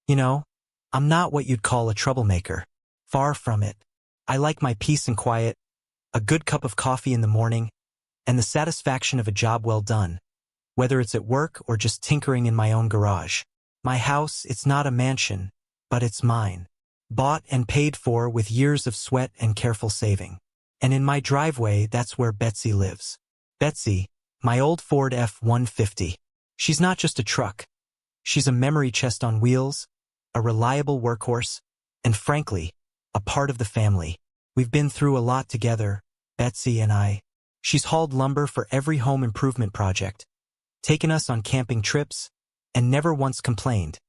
You know, I'm not what you'd call a troublemaker. Far from it. I like my peace and quiet, a good cup of coffee in the morning, and the satisfaction of a job well done, whether it's at work or just tinkering in my own garage. My house, it's not a mansion, but it's mine. Bought and paid for with years of sweat and careful saving. And in my driveway, that's where Betsy lives. Betsy, my old Ford F-150. She's not just a truck. She's a memory chest on wheels, a reliable workhorse, and frankly, a part of the family. We've been through a lot together, Betsy and I. She's hauled lumber for every home improvement project, taken us on camping trips, and never once complained,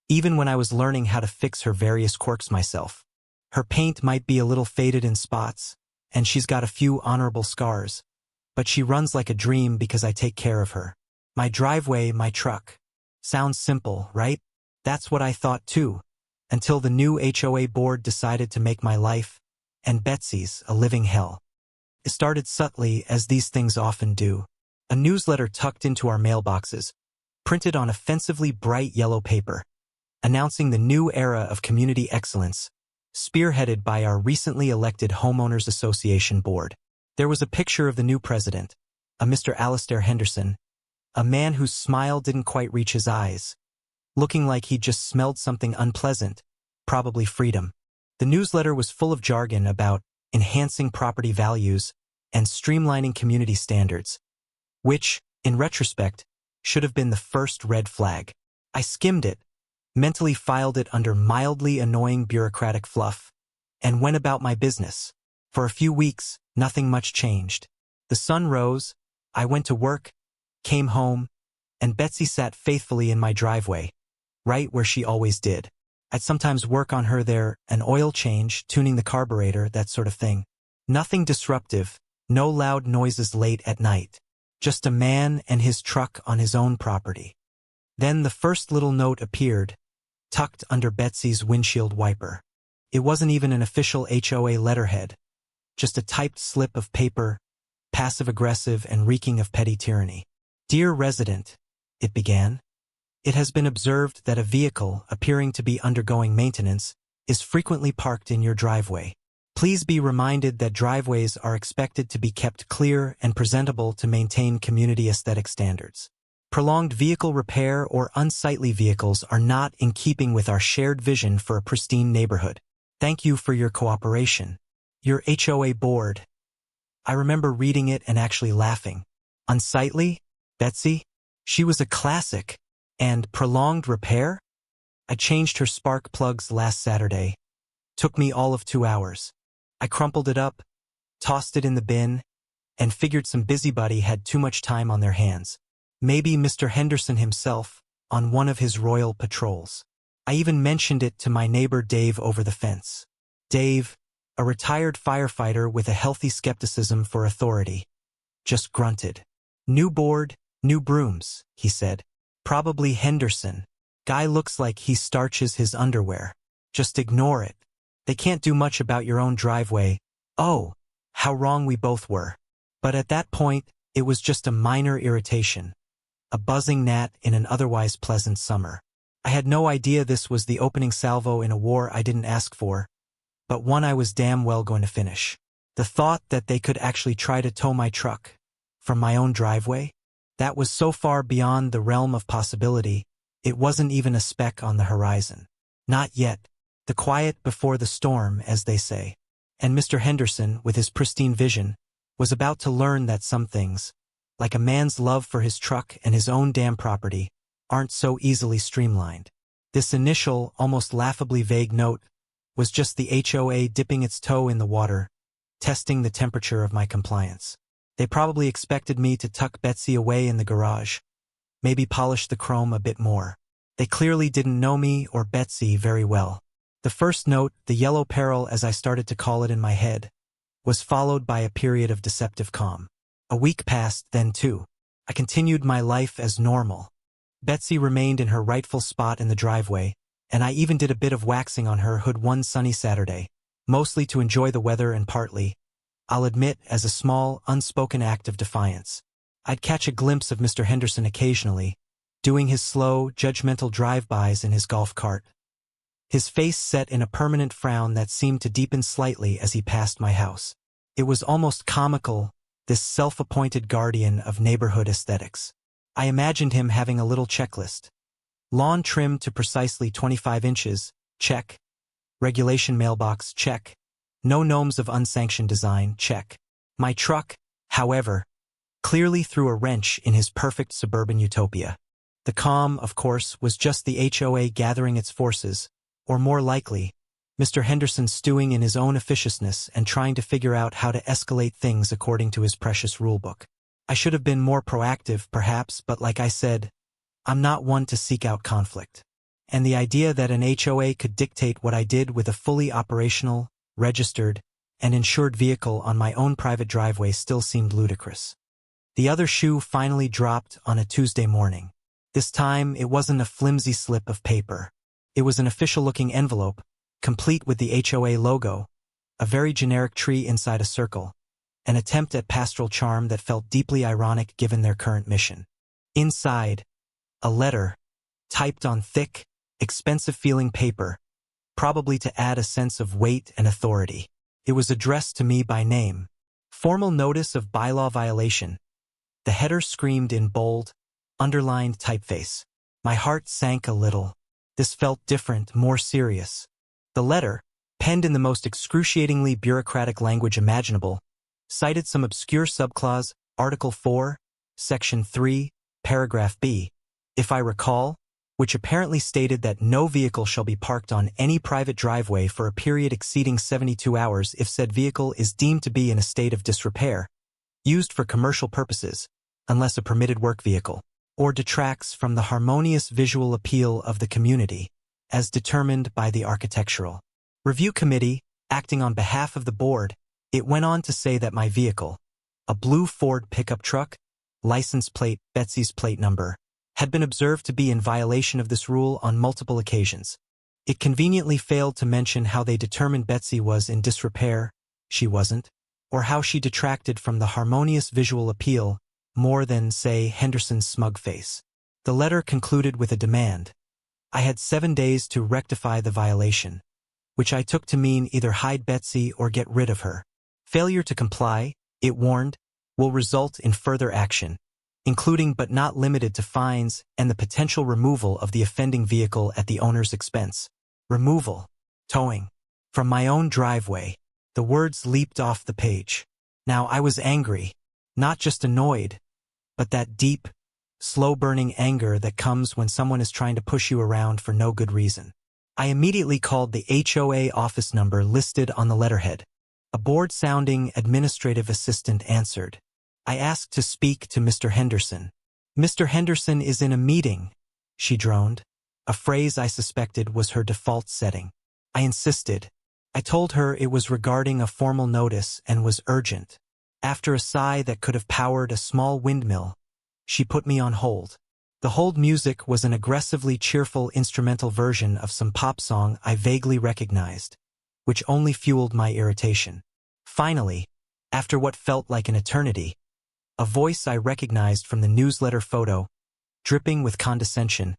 even when I was learning how to fix her various quirks myself. Her paint might be a little faded in spots, and she's got a few honorable scars, but she runs like a dream because I take care of her. My driveway, my truck. Sounds simple, right? That's what I thought too, until the new HOA board decided to make my life, and Betsy's, a living hell. It started subtly, as these things often do. A newsletter tucked into our mailboxes, printed on offensively bright yellow paper, announcing the new era of community excellence, spearheaded by our recently elected Homeowners Association board. There was a picture of the new president, a Mr. Alastair Henderson, a man whose smile didn't quite reach his eyes, looking like he'd just smelled something unpleasant, probably freedom. The newsletter was full of jargon about enhancing property values and streamlining community standards, which, in retrospect, should have been the first red flag. I skimmed it, mentally filed it under mildly annoying bureaucratic fluff, and went about my business. For a few weeks, nothing much changed. The sun rose, I went to work, came home, and Betsy sat faithfully in my driveway, right where she always did. I'd sometimes work on her there, an oil change, tuning the carburetor, that sort of thing. Nothing disruptive, no loud noises late at night. Just a man and his truck on his own property. Then the first little note appeared, tucked under Betsy's windshield wiper. It wasn't even an official HOA letterhead, just a typed slip of paper, passive-aggressive and reeking of petty tyranny. Dear resident, it began. It has been observed that a vehicle appearing to be undergoing maintenance is frequently parked in your driveway. Please be reminded that driveways are expected to be kept clear and presentable to maintain community aesthetic standards. Prolonged vehicle repair or unsightly vehicles are not in keeping with our shared vision for a pristine neighborhood. Thank you for your cooperation. Your HOA board. I remember reading it and actually laughing. Unsightly? Betsy? She was a classic. And prolonged repair? I changed her spark plugs last Saturday. Took me all of 2 hours. I crumpled it up, tossed it in the bin, and figured some busybody had too much time on their hands. Maybe Mr. Henderson himself, on one of his royal patrols. I even mentioned it to my neighbor Dave over the fence. Dave, a retired firefighter with a healthy skepticism for authority, just grunted. New board, new brooms, he said. Probably Henderson. Guy looks like he starches his underwear. Just ignore it. They can't do much about your own driveway. Oh, how wrong we both were. But at that point, it was just a minor irritation. A buzzing gnat in an otherwise pleasant summer. I had no idea this was the opening salvo in a war I didn't ask for, but one I was damn well going to finish. The thought that they could actually try to tow my truck from my own driveway? That was so far beyond the realm of possibility, it wasn't even a speck on the horizon. Not yet. The quiet before the storm, as they say. And Mr. Henderson, with his pristine vision, was about to learn that some things, like a man's love for his truck and his own damn property, aren't so easily streamlined. This initial, almost laughably vague note was just the HOA dipping its toe in the water, testing the temperature of my compliance. They probably expected me to tuck Betsy away in the garage, maybe polish the chrome a bit more. They clearly didn't know me or Betsy very well. The first note, the yellow peril as I started to call it in my head, was followed by a period of deceptive calm. A week passed then too. I continued my life as normal. Betsy remained in her rightful spot in the driveway, and I even did a bit of waxing on her hood one sunny Saturday, mostly to enjoy the weather and partly, I'll admit, as a small, unspoken act of defiance. I'd catch a glimpse of Mr. Henderson occasionally, doing his slow, judgmental drive-bys in his golf cart, his face set in a permanent frown that seemed to deepen slightly as he passed my house. It was almost comical, this self-appointed guardian of neighborhood aesthetics. I imagined him having a little checklist. Lawn trimmed to precisely 25 inches, check. Regulation mailbox, check. No gnomes of unsanctioned design, check. My truck, however, clearly threw a wrench in his perfect suburban utopia. The calm, of course, was just the HOA gathering its forces, or more likely, Mr. Henderson stewing in his own officiousness and trying to figure out how to escalate things according to his precious rulebook. I should have been more proactive, perhaps, but like I said, I'm not one to seek out conflict. And the idea that an HOA could dictate what I did with a fully operational, registered, and insured vehicle on my own private driveway still seemed ludicrous. The other shoe finally dropped on a Tuesday morning. This time, it wasn't a flimsy slip of paper. It was an official-looking envelope, complete with the HOA logo, a very generic tree inside a circle, an attempt at pastoral charm that felt deeply ironic given their current mission. Inside, a letter, typed on thick, expensive-feeling paper, probably to add a sense of weight and authority. It was addressed to me by name. Formal notice of bylaw violation. The header screamed in bold, underlined typeface. My heart sank a little. This felt different, more serious. The letter, penned in the most excruciatingly bureaucratic language imaginable, cited some obscure subclause, Article 4, Section 3, Paragraph B, if I recall, which apparently stated that no vehicle shall be parked on any private driveway for a period exceeding 72 hours if said vehicle is deemed to be in a state of disrepair, used for commercial purposes, unless a permitted work vehicle, or detracts from the harmonious visual appeal of the community, as determined by the Architectural Review Committee, acting on behalf of the board. It went on to say that my vehicle, a blue Ford pickup truck, license plate, Betsy's plate number, had been observed to be in violation of this rule on multiple occasions. It conveniently failed to mention how they determined Betsy was in disrepair, she wasn't, or how she detracted from the harmonious visual appeal more than, say, Henderson's smug face. The letter concluded with a demand. I had 7 days to rectify the violation, which I took to mean either hide Betsy or get rid of her. Failure to comply, it warned, will result in further action, including but not limited to fines and the potential removal of the offending vehicle at the owner's expense. Removal. Towing. From my own driveway. The words leaped off the page. Now I was angry, not just annoyed, but that deep, slow-burning anger that comes when someone is trying to push you around for no good reason. I immediately called the HOA office number listed on the letterhead. A bored-sounding administrative assistant answered. I asked to speak to Mr. Henderson. Mr. Henderson is in a meeting, she droned, a phrase I suspected was her default setting. I insisted. I told her it was regarding a formal notice and was urgent. After a sigh that could have powered a small windmill, she put me on hold. The hold music was an aggressively cheerful instrumental version of some pop song I vaguely recognized, which only fueled my irritation. Finally, after what felt like an eternity, a voice I recognized from the newsletter photo, dripping with condescension,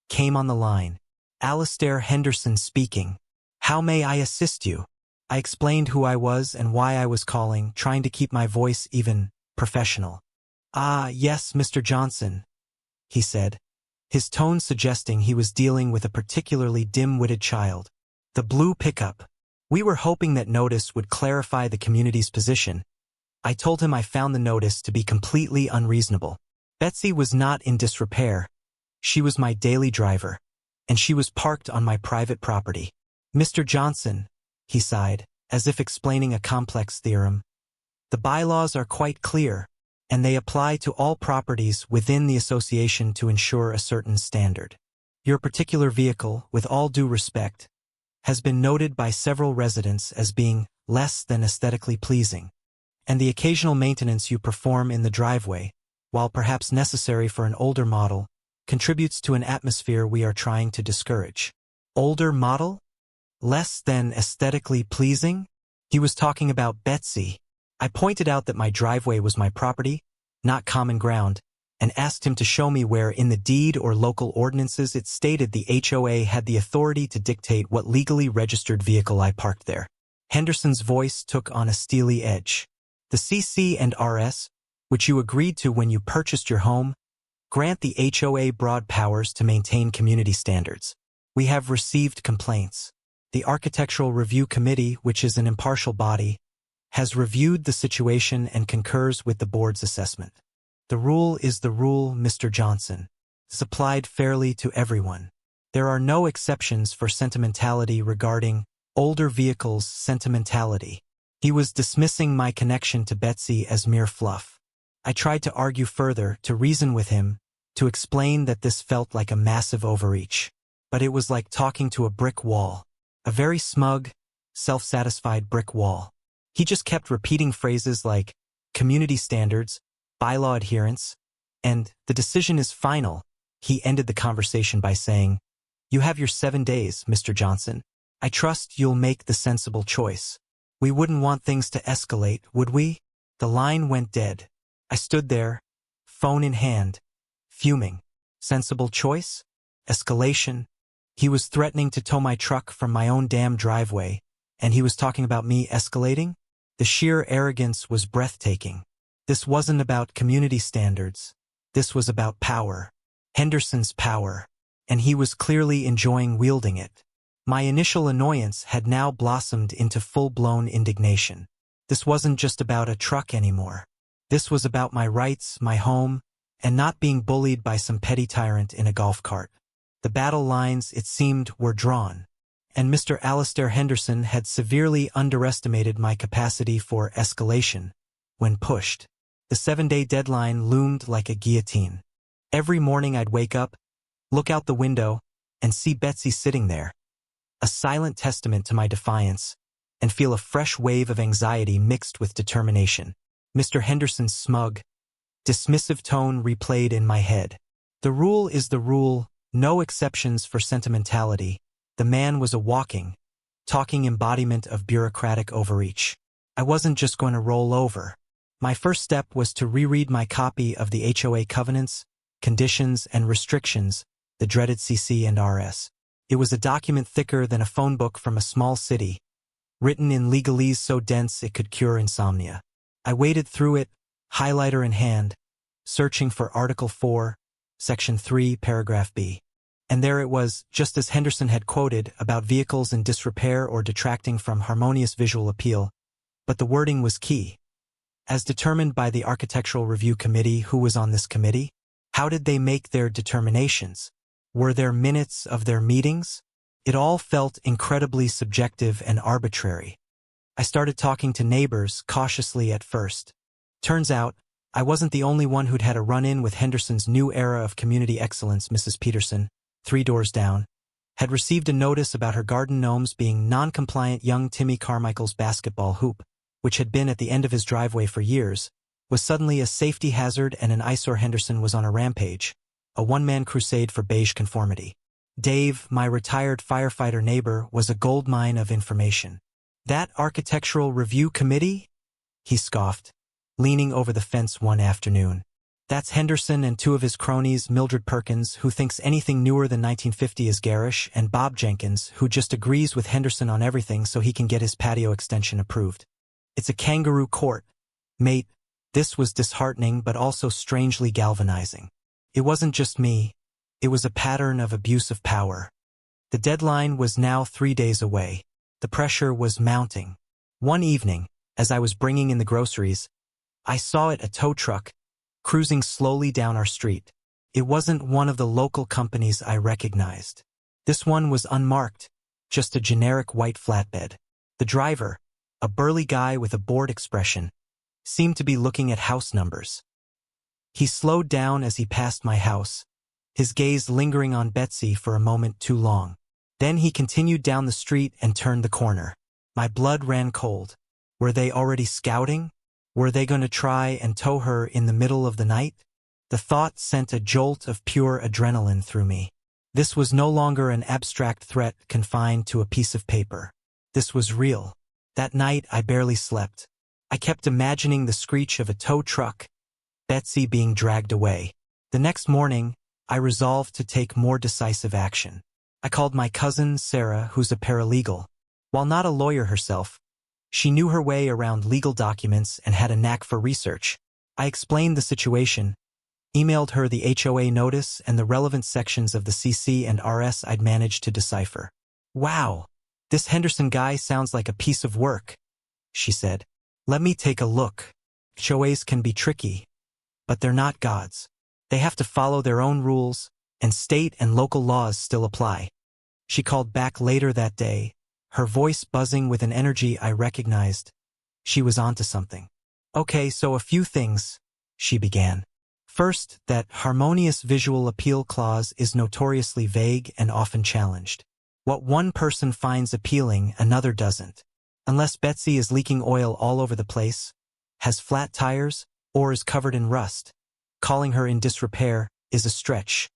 came on the line. Alistair Henderson speaking. How may I assist you? I explained who I was and why I was calling, trying to keep my voice even professional. Ah, yes, Mr. Johnson, he said, his tone suggesting he was dealing with a particularly dim-witted child. The blue pickup. We were hoping that notice would clarify the community's position. I told him I found the notice to be completely unreasonable. Betsy was not in disrepair. She was my daily driver, and she was parked on my private property. Mr. Johnson, he sighed, as if explaining a complex theorem. The bylaws are quite clear, and they apply to all properties within the association to ensure a certain standard. Your particular vehicle, with all due respect, has been noted by several residents as being less than aesthetically pleasing, and the occasional maintenance you perform in the driveway, while perhaps necessary for an older model, contributes to an atmosphere we are trying to discourage. Older model? Less than aesthetically pleasing? He was talking about Betsy. I pointed out that my driveway was my property, not common ground, and asked him to show me where in the deed or local ordinances it stated the HOA had the authority to dictate what legally registered vehicle I parked there. Henderson's voice took on a steely edge. The CC and RS, which you agreed to when you purchased your home, grant the HOA broad powers to maintain community standards. We have received complaints. The Architectural Review Committee, which is an impartial body, has reviewed the situation and concurs with the board's assessment. The rule is the rule, Mr. Johnson. It's applied fairly to everyone. There are no exceptions for sentimentality regarding older vehicles' sentimentality. He was dismissing my connection to Betsy as mere fluff. I tried to argue further, to reason with him, to explain that this felt like a massive overreach. But it was like talking to a brick wall. A very smug, self-satisfied brick wall. He just kept repeating phrases like community standards, bylaw adherence, and the decision is final. He ended the conversation by saying, "You have your 7 days, Mr. Johnson. I trust you'll make the sensible choice. We wouldn't want things to escalate, would we?" The line went dead. I stood there, phone in hand, fuming. Sensible choice? Escalation? He was threatening to tow my truck from my own damn driveway, and he was talking about me escalating? The sheer arrogance was breathtaking. This wasn't about community standards. This was about power. Henderson's power. And he was clearly enjoying wielding it. My initial annoyance had now blossomed into full-blown indignation. This wasn't just about a truck anymore. This was about my rights, my home, and not being bullied by some petty tyrant in a golf cart. The battle lines, it seemed, were drawn, and Mr. Alastair Henderson had severely underestimated my capacity for escalation when pushed. The 7-day deadline loomed like a guillotine. Every morning I'd wake up, look out the window, and see Betsy sitting there, a silent testament to my defiance, and feel a fresh wave of anxiety mixed with determination. Mr. Henderson's smug, dismissive tone replayed in my head. The rule is the rule, no exceptions for sentimentality. The man was a walking, talking embodiment of bureaucratic overreach. I wasn't just going to roll over. My first step was to reread my copy of the HOA covenants, conditions, and restrictions, the dreaded CC and RS. It was a document thicker than a phone book from a small city, written in legalese so dense it could cure insomnia. I waded through it, highlighter in hand, searching for Article 4, Section 3, Paragraph B. And there it was, just as Henderson had quoted, about vehicles in disrepair or detracting from harmonious visual appeal. But the wording was key. As determined by the Architectural Review Committee, who was on this committee? How did they make their determinations? Were there minutes of their meetings? It all felt incredibly subjective and arbitrary. I started talking to neighbors, cautiously at first. Turns out, I wasn't the only one who'd had a run-in with Henderson's new era of community excellence. Mrs. Peterson, 3 doors down, had received a notice about her garden gnomes being non-compliant. Young Timmy Carmichael's basketball hoop, which had been at the end of his driveway for years, was suddenly a safety hazard, and an eyesore. Henderson was on a rampage, a one-man crusade for beige conformity. Dave, my retired firefighter neighbor, was a goldmine of information. "That Architectural Review Committee?" he scoffed, leaning over the fence one afternoon. "That's Henderson and 2 of his cronies, Mildred Perkins, who thinks anything newer than 1950 is garish, and Bob Jenkins, who just agrees with Henderson on everything so he can get his patio extension approved. It's a kangaroo court, mate." This was disheartening but also strangely galvanizing. It wasn't just me. It was a pattern of abuse of power. The deadline was now 3 days away. The pressure was mounting. One evening, as I was bringing in the groceries, I saw a tow truck cruising slowly down our street. It wasn't one of the local companies I recognized. This one was unmarked, just a generic white flatbed. The driver, a burly guy with a bored expression, seemed to be looking at house numbers. He slowed down as he passed my house, his gaze lingering on Betsy for a moment too long. Then he continued down the street and turned the corner. My blood ran cold. Were they already scouting? Were they going to try and tow her in the middle of the night? The thought sent a jolt of pure adrenaline through me. This was no longer an abstract threat confined to a piece of paper. This was real. That night I barely slept. I kept imagining the screech of a tow truck, Betsy being dragged away. The next morning, I resolved to take more decisive action. I called my cousin, Sarah, who's a paralegal. While not a lawyer herself, she knew her way around legal documents and had a knack for research. I explained the situation, emailed her the HOA notice and the relevant sections of the CC and RS I'd managed to decipher. "Wow, this Henderson guy sounds like a piece of work," she said. "Let me take a look. HOAs can be tricky, but they're not gods. They have to follow their own rules, and state and local laws still apply." She called back later that day, her voice buzzing with an energy I recognized. She was onto something. "Okay, so a few things," she began. "First, that harmonious visual appeal clause is notoriously vague and often challenged. What one person finds appealing, another doesn't. Unless Betsy is leaking oil all over the place, has flat tires, or is covered in rust, calling her in disrepair is a stretch,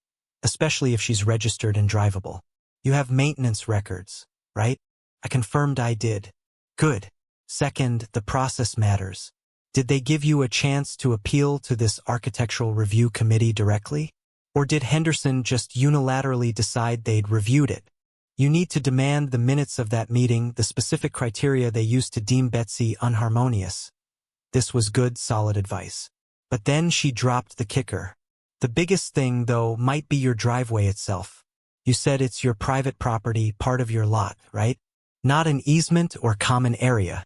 especially if she's registered and drivable. You have maintenance records, right?" I confirmed I did. "Good. Second, the process matters. Did they give you a chance to appeal to this architectural review committee directly? Or did Henderson just unilaterally decide they'd reviewed it? You need to demand the minutes of that meeting, the specific criteria they used to deem Betsy unharmonious." This was good, solid advice. But then she dropped the kicker. "The biggest thing, though, might be your driveway itself. You said it's your private property, part of your lot, right? Not an easement or common area."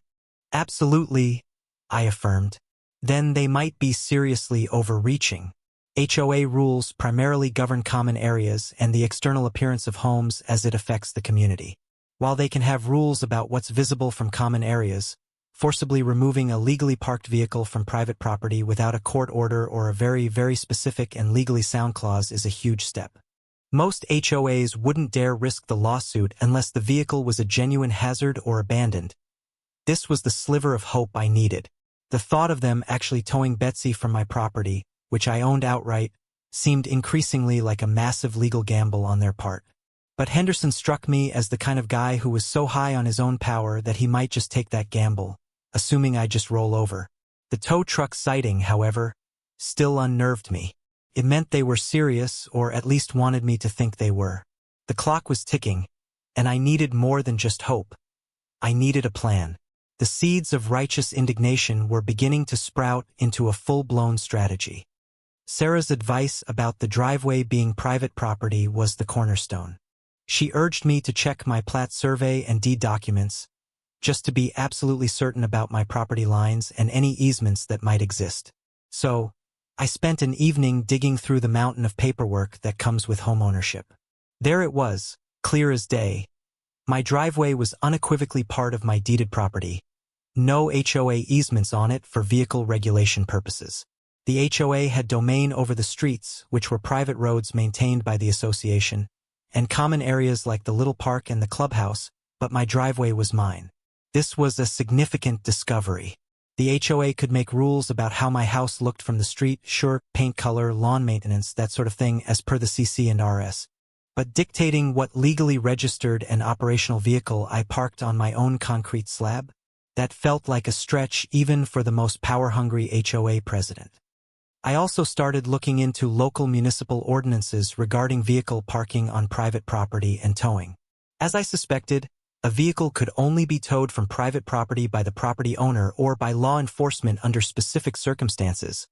"Absolutely," I affirmed. "Then they might be seriously overreaching. HOA rules primarily govern common areas and the external appearance of homes as it affects the community. While they can have rules about what's visible from common areas, forcibly removing a legally parked vehicle from private property without a court order or a very, very specific and legally sound clause is a huge step. Most HOAs wouldn't dare risk the lawsuit unless the vehicle was a genuine hazard or abandoned. This was the sliver of hope I needed. The thought of them actually towing Betsy from my property, which I owned outright, seemed increasingly like a massive legal gamble on their part. But Henderson struck me as the kind of guy who was so high on his own power that he might just take that gamble, assuming I'd just roll over. The tow truck sighting, however, still unnerved me. It meant they were serious, or at least wanted me to think they were. The clock was ticking, and I needed more than just hope. I needed a plan. The seeds of righteous indignation were beginning to sprout into a full-blown strategy. Sarah's advice about the driveway being private property was the cornerstone. She urged me to check my plat survey and deed documents, just to be absolutely certain about my property lines and any easements that might exist. So, I spent an evening digging through the mountain of paperwork that comes with homeownership. There it was, clear as day. My driveway was unequivocally part of my deeded property. No HOA easements on it for vehicle regulation purposes. The HOA had domain over the streets, which were private roads maintained by the association, and common areas like the little park and the clubhouse, but my driveway was mine. This was a significant discovery. The HOA could make rules about how my house looked from the street, sure, paint color, lawn maintenance, that sort of thing, as per the CC and RS. But dictating what legally registered and operational vehicle I parked on my own concrete slab? That felt like a stretch even for the most power-hungry HOA president. I also started looking into local municipal ordinances regarding vehicle parking on private property and towing. As I suspected, a vehicle could only be towed from private property by the property owner or by law enforcement under specific circumstances,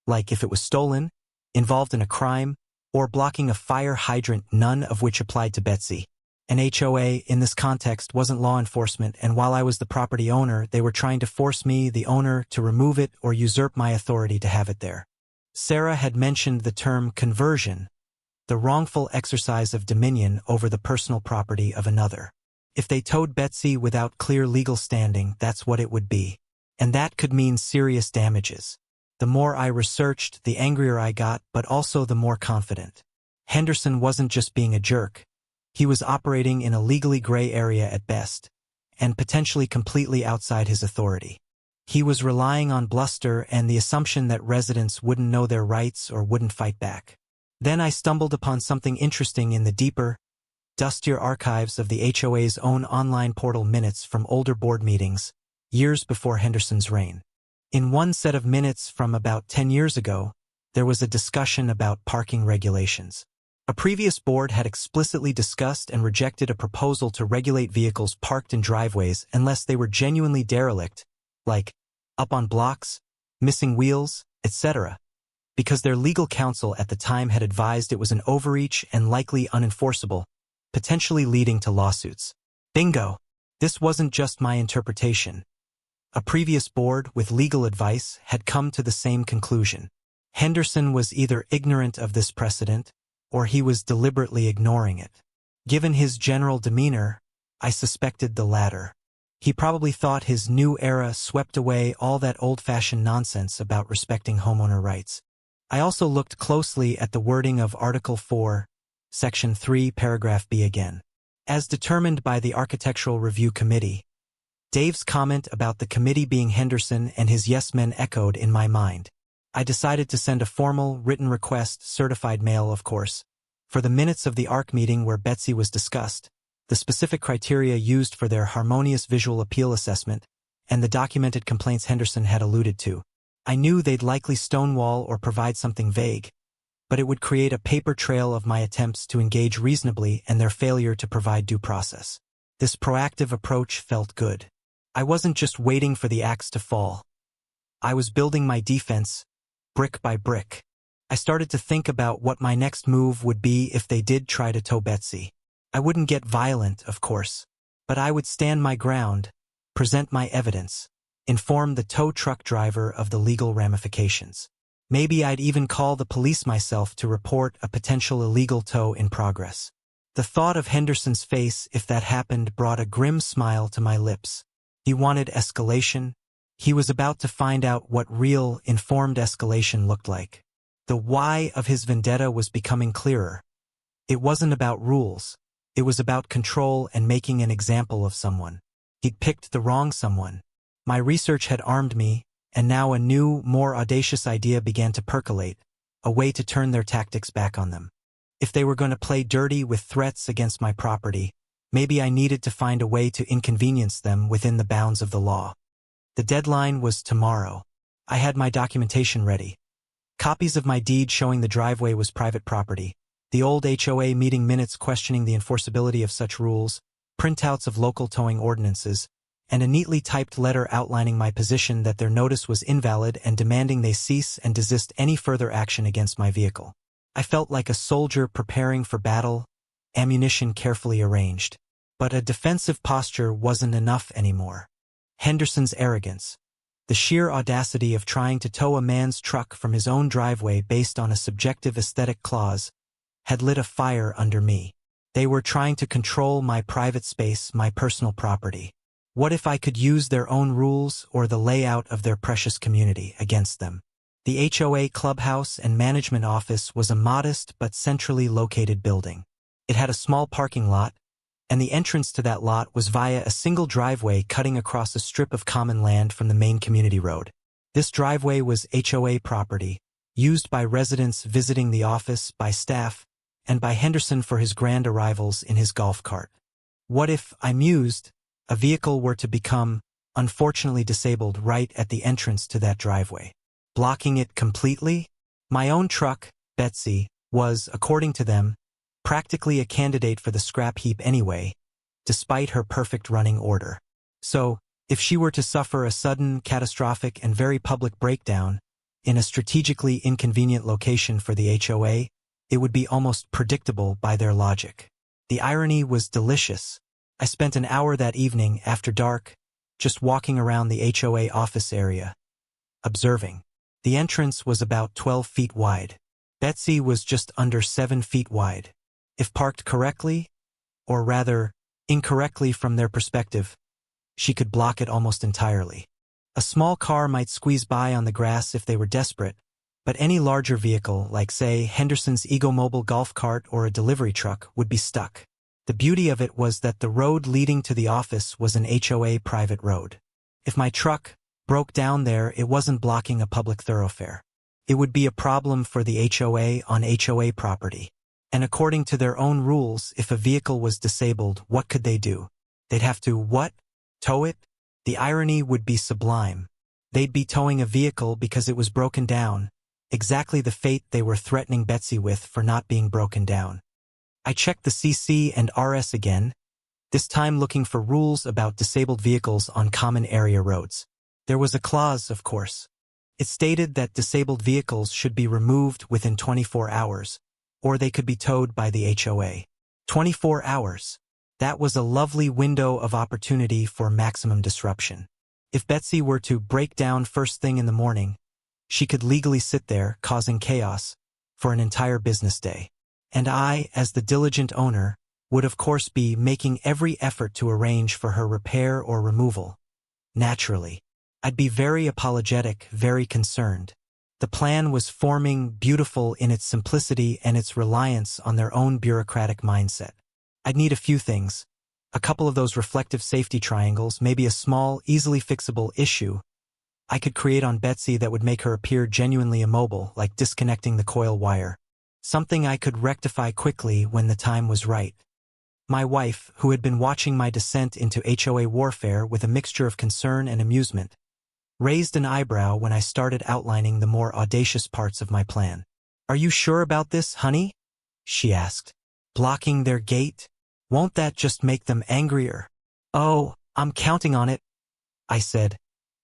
like if it was stolen, involved in a crime, or blocking a fire hydrant, none of which applied to Betsy. An HOA, in this context, wasn't law enforcement, and while I was the property owner, they were trying to force me, the owner, to remove it or usurp my authority to have it there. Sarah had mentioned the term conversion, the wrongful exercise of dominion over the personal property of another. If they towed Betsy without clear legal standing, that's what it would be. And that could mean serious damages. The more I researched, the angrier I got, but also the more confident. Henderson wasn't just being a jerk. He was operating in a legally gray area at best, and potentially completely outside his authority. He was relying on bluster and the assumption that residents wouldn't know their rights or wouldn't fight back. Then I stumbled upon something interesting in the deeper, dustier archives of the HOA's own online portal, minutes from older board meetings, years before Henderson's reign. In one set of minutes from about 10 years ago, there was a discussion about parking regulations. A previous board had explicitly discussed and rejected a proposal to regulate vehicles parked in driveways unless they were genuinely derelict, like up on blocks, missing wheels, etc., because their legal counsel at the time had advised it was an overreach and likely unenforceable, potentially leading to lawsuits. Bingo! This wasn't just my interpretation. A previous board with legal advice had come to the same conclusion. Henderson was either ignorant of this precedent, or he was deliberately ignoring it. Given his general demeanor, I suspected the latter. He probably thought his new era swept away all that old-fashioned nonsense about respecting homeowner rights. I also looked closely at the wording of Article 4, Section 3, Paragraph B again. As determined by the Architectural Review Committee, Dave's comment about the committee being Henderson and his yes-men echoed in my mind. I decided to send a formal, written request, certified mail, of course, for the minutes of the ARC meeting where Betsy was discussed, the specific criteria used for their harmonious visual appeal assessment, and the documented complaints Henderson had alluded to. I knew they'd likely stonewall or provide something vague, but it would create a paper trail of my attempts to engage reasonably and their failure to provide due process. This proactive approach felt good. I wasn't just waiting for the axe to fall. I was building my defense, brick by brick. I started to think about what my next move would be if they did try to tow Betsy. I wouldn't get violent, of course, but I would stand my ground, present my evidence, inform the tow truck driver of the legal ramifications. Maybe I'd even call the police myself to report a potential illegal tow in progress. The thought of Henderson's face if that happened brought a grim smile to my lips. He wanted escalation. He was about to find out what real, informed escalation looked like. The why of his vendetta was becoming clearer. It wasn't about rules. It was about control and making an example of someone. He'd picked the wrong someone. My research had armed me, and now a new, more audacious idea began to percolate, a way to turn their tactics back on them. If they were going to play dirty with threats against my property, maybe I needed to find a way to inconvenience them within the bounds of the law. The deadline was tomorrow. I had my documentation ready. Copies of my deed showing the driveway was private property, the old HOA meeting minutes questioning the enforceability of such rules, printouts of local towing ordinances, and a neatly typed letter outlining my position that their notice was invalid and demanding they cease and desist any further action against my vehicle. I felt like a soldier preparing for battle, ammunition carefully arranged. But a defensive posture wasn't enough anymore. Henderson's arrogance, the sheer audacity of trying to tow a man's truck from his own driveway based on a subjective aesthetic clause, had lit a fire under me. They were trying to control my private space, my personal property. What if I could use their own rules or the layout of their precious community against them? The HOA clubhouse and management office was a modest but centrally located building. It had a small parking lot, and the entrance to that lot was via a single driveway cutting across a strip of common land from the main community road. This driveway was HOA property, used by residents visiting the office, by staff, and by Henderson for his grand arrivals in his golf cart. What if, I mused, a vehicle were to become, unfortunately disabled right at the entrance to that driveway, blocking it completely? My own truck, Betsy, was, according to them, practically a candidate for the scrap heap anyway, despite her perfect running order. So, if she were to suffer a sudden, catastrophic, and very public breakdown in a strategically inconvenient location for the HOA, it would be almost predictable by their logic. The irony was delicious. I spent an hour that evening, after dark, just walking around the HOA office area, observing. The entrance was about 12 feet wide. Betsy was just under 7 feet wide. If parked correctly, or rather, incorrectly from their perspective, she could block it almost entirely. A small car might squeeze by on the grass if they were desperate, but any larger vehicle, like say Henderson's Egomobile golf cart or a delivery truck, would be stuck. The beauty of it was that the road leading to the office was an HOA private road. If my truck broke down there, it wasn't blocking a public thoroughfare. It would be a problem for the HOA on HOA property. And according to their own rules, if a vehicle was disabled, what could they do? They'd have to, what? Tow it? The irony would be sublime. They'd be towing a vehicle because it was broken down, exactly the fate they were threatening Betsy with for not being broken down. I checked the CC and RS again, this time looking for rules about disabled vehicles on common area roads. There was a clause, of course. It stated that disabled vehicles should be removed within 24 hours, or they could be towed by the HOA. 24 hours. That was a lovely window of opportunity for maximum disruption. If Betsy were to break down first thing in the morning, she could legally sit there, causing chaos, for an entire business day. And I, as the diligent owner, would of course be making every effort to arrange for her repair or removal. Naturally, I'd be very apologetic, very concerned. The plan was forming, beautiful in its simplicity and its reliance on their own bureaucratic mindset. I'd need a few things. A couple of those reflective safety triangles, maybe a small, easily fixable issue I could create on Betsy that would make her appear genuinely immobile, like disconnecting the coil wire. Something I could rectify quickly when the time was right. My wife, who had been watching my descent into HOA warfare with a mixture of concern and amusement, raised an eyebrow when I started outlining the more audacious parts of my plan. "Are you sure about this, honey?" she asked. "Blocking their gate? Won't that just make them angrier?" "Oh, I'm counting on it," I said,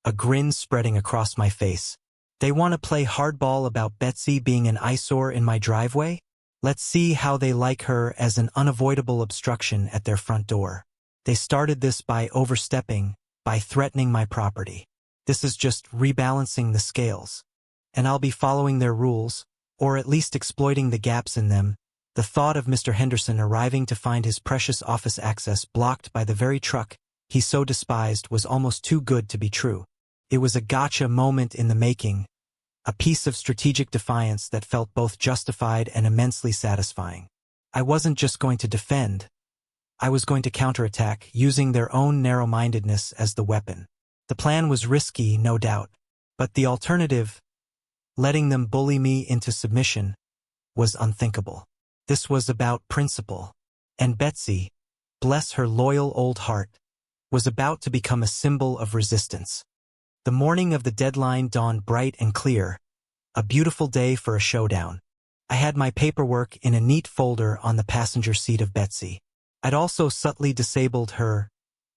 a grin spreading across my face. "They want to play hardball about Betsy being an eyesore in my driveway? Let's see how they like her as an unavoidable obstruction at their front door. They started this by overstepping, by threatening my property. This is just rebalancing the scales. And I'll be following their rules, or at least exploiting the gaps in them." The thought of Mr. Henderson arriving to find his precious office access blocked by the very truck he so despised was almost too good to be true. It was a gotcha moment in the making, a piece of strategic defiance that felt both justified and immensely satisfying. I wasn't just going to defend. I was going to counterattack, using their own narrow-mindedness as the weapon. The plan was risky, no doubt, but the alternative, letting them bully me into submission, was unthinkable. This was about principle, and Betsy, bless her loyal old heart, was about to become a symbol of resistance. The morning of the deadline dawned bright and clear, a beautiful day for a showdown. I had my paperwork in a neat folder on the passenger seat of Betsy. I'd also subtly disabled her,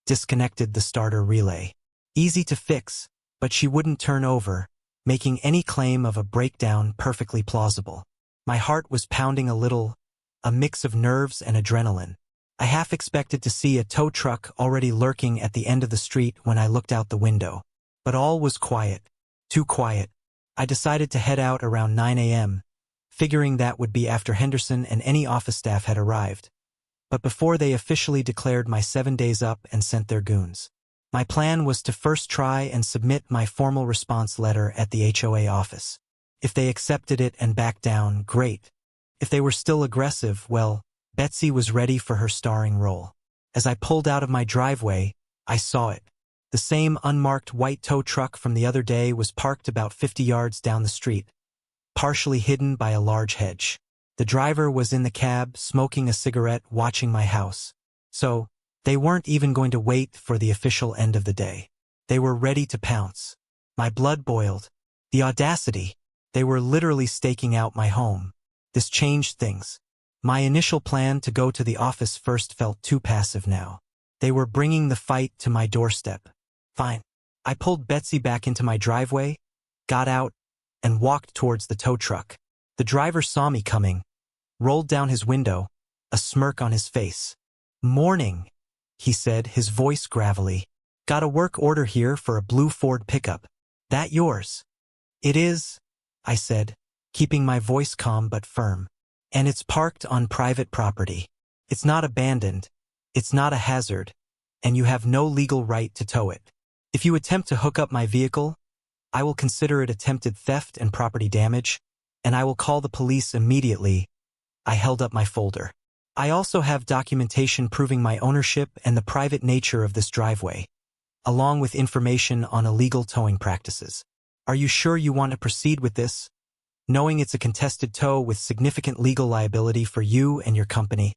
disconnected the starter relay. Easy to fix, but she wouldn't turn over, making any claim of a breakdown perfectly plausible. My heart was pounding a little, a mix of nerves and adrenaline. I half expected to see a tow truck already lurking at the end of the street when I looked out the window. But all was quiet. Too quiet. I decided to head out around 9 a.m., figuring that would be after Henderson and any office staff had arrived, but before they officially declared my 7 days up and sent their goons. My plan was to first try and submit my formal response letter at the HOA office. If they accepted it and backed down, great. If they were still aggressive, well, Betsy was ready for her starring role. As I pulled out of my driveway, I saw it. The same unmarked white tow truck from the other day was parked about 50 yards down the street, partially hidden by a large hedge. The driver was in the cab, smoking a cigarette, watching my house. So, they weren't even going to wait for the official end of the day. They were ready to pounce. My blood boiled. The audacity. They were literally staking out my home. This changed things. My initial plan to go to the office first felt too passive now. They were bringing the fight to my doorstep. Fine. I pulled Betsy back into my driveway, got out, and walked towards the tow truck. The driver saw me coming, rolled down his window, a smirk on his face. "Morning," he said, his voice gravelly. "Got a work order here for a blue Ford pickup. That yours?" "It is," I said, keeping my voice calm but firm. "And it's parked on private property. It's not abandoned, it's not a hazard, and you have no legal right to tow it. If you attempt to hook up my vehicle, I will consider it attempted theft and property damage, and I will call the police immediately." I held up my folder. "I also have documentation proving my ownership and the private nature of this driveway, along with information on illegal towing practices. Are you sure you want to proceed with this, knowing it's a contested tow with significant legal liability for you and your company,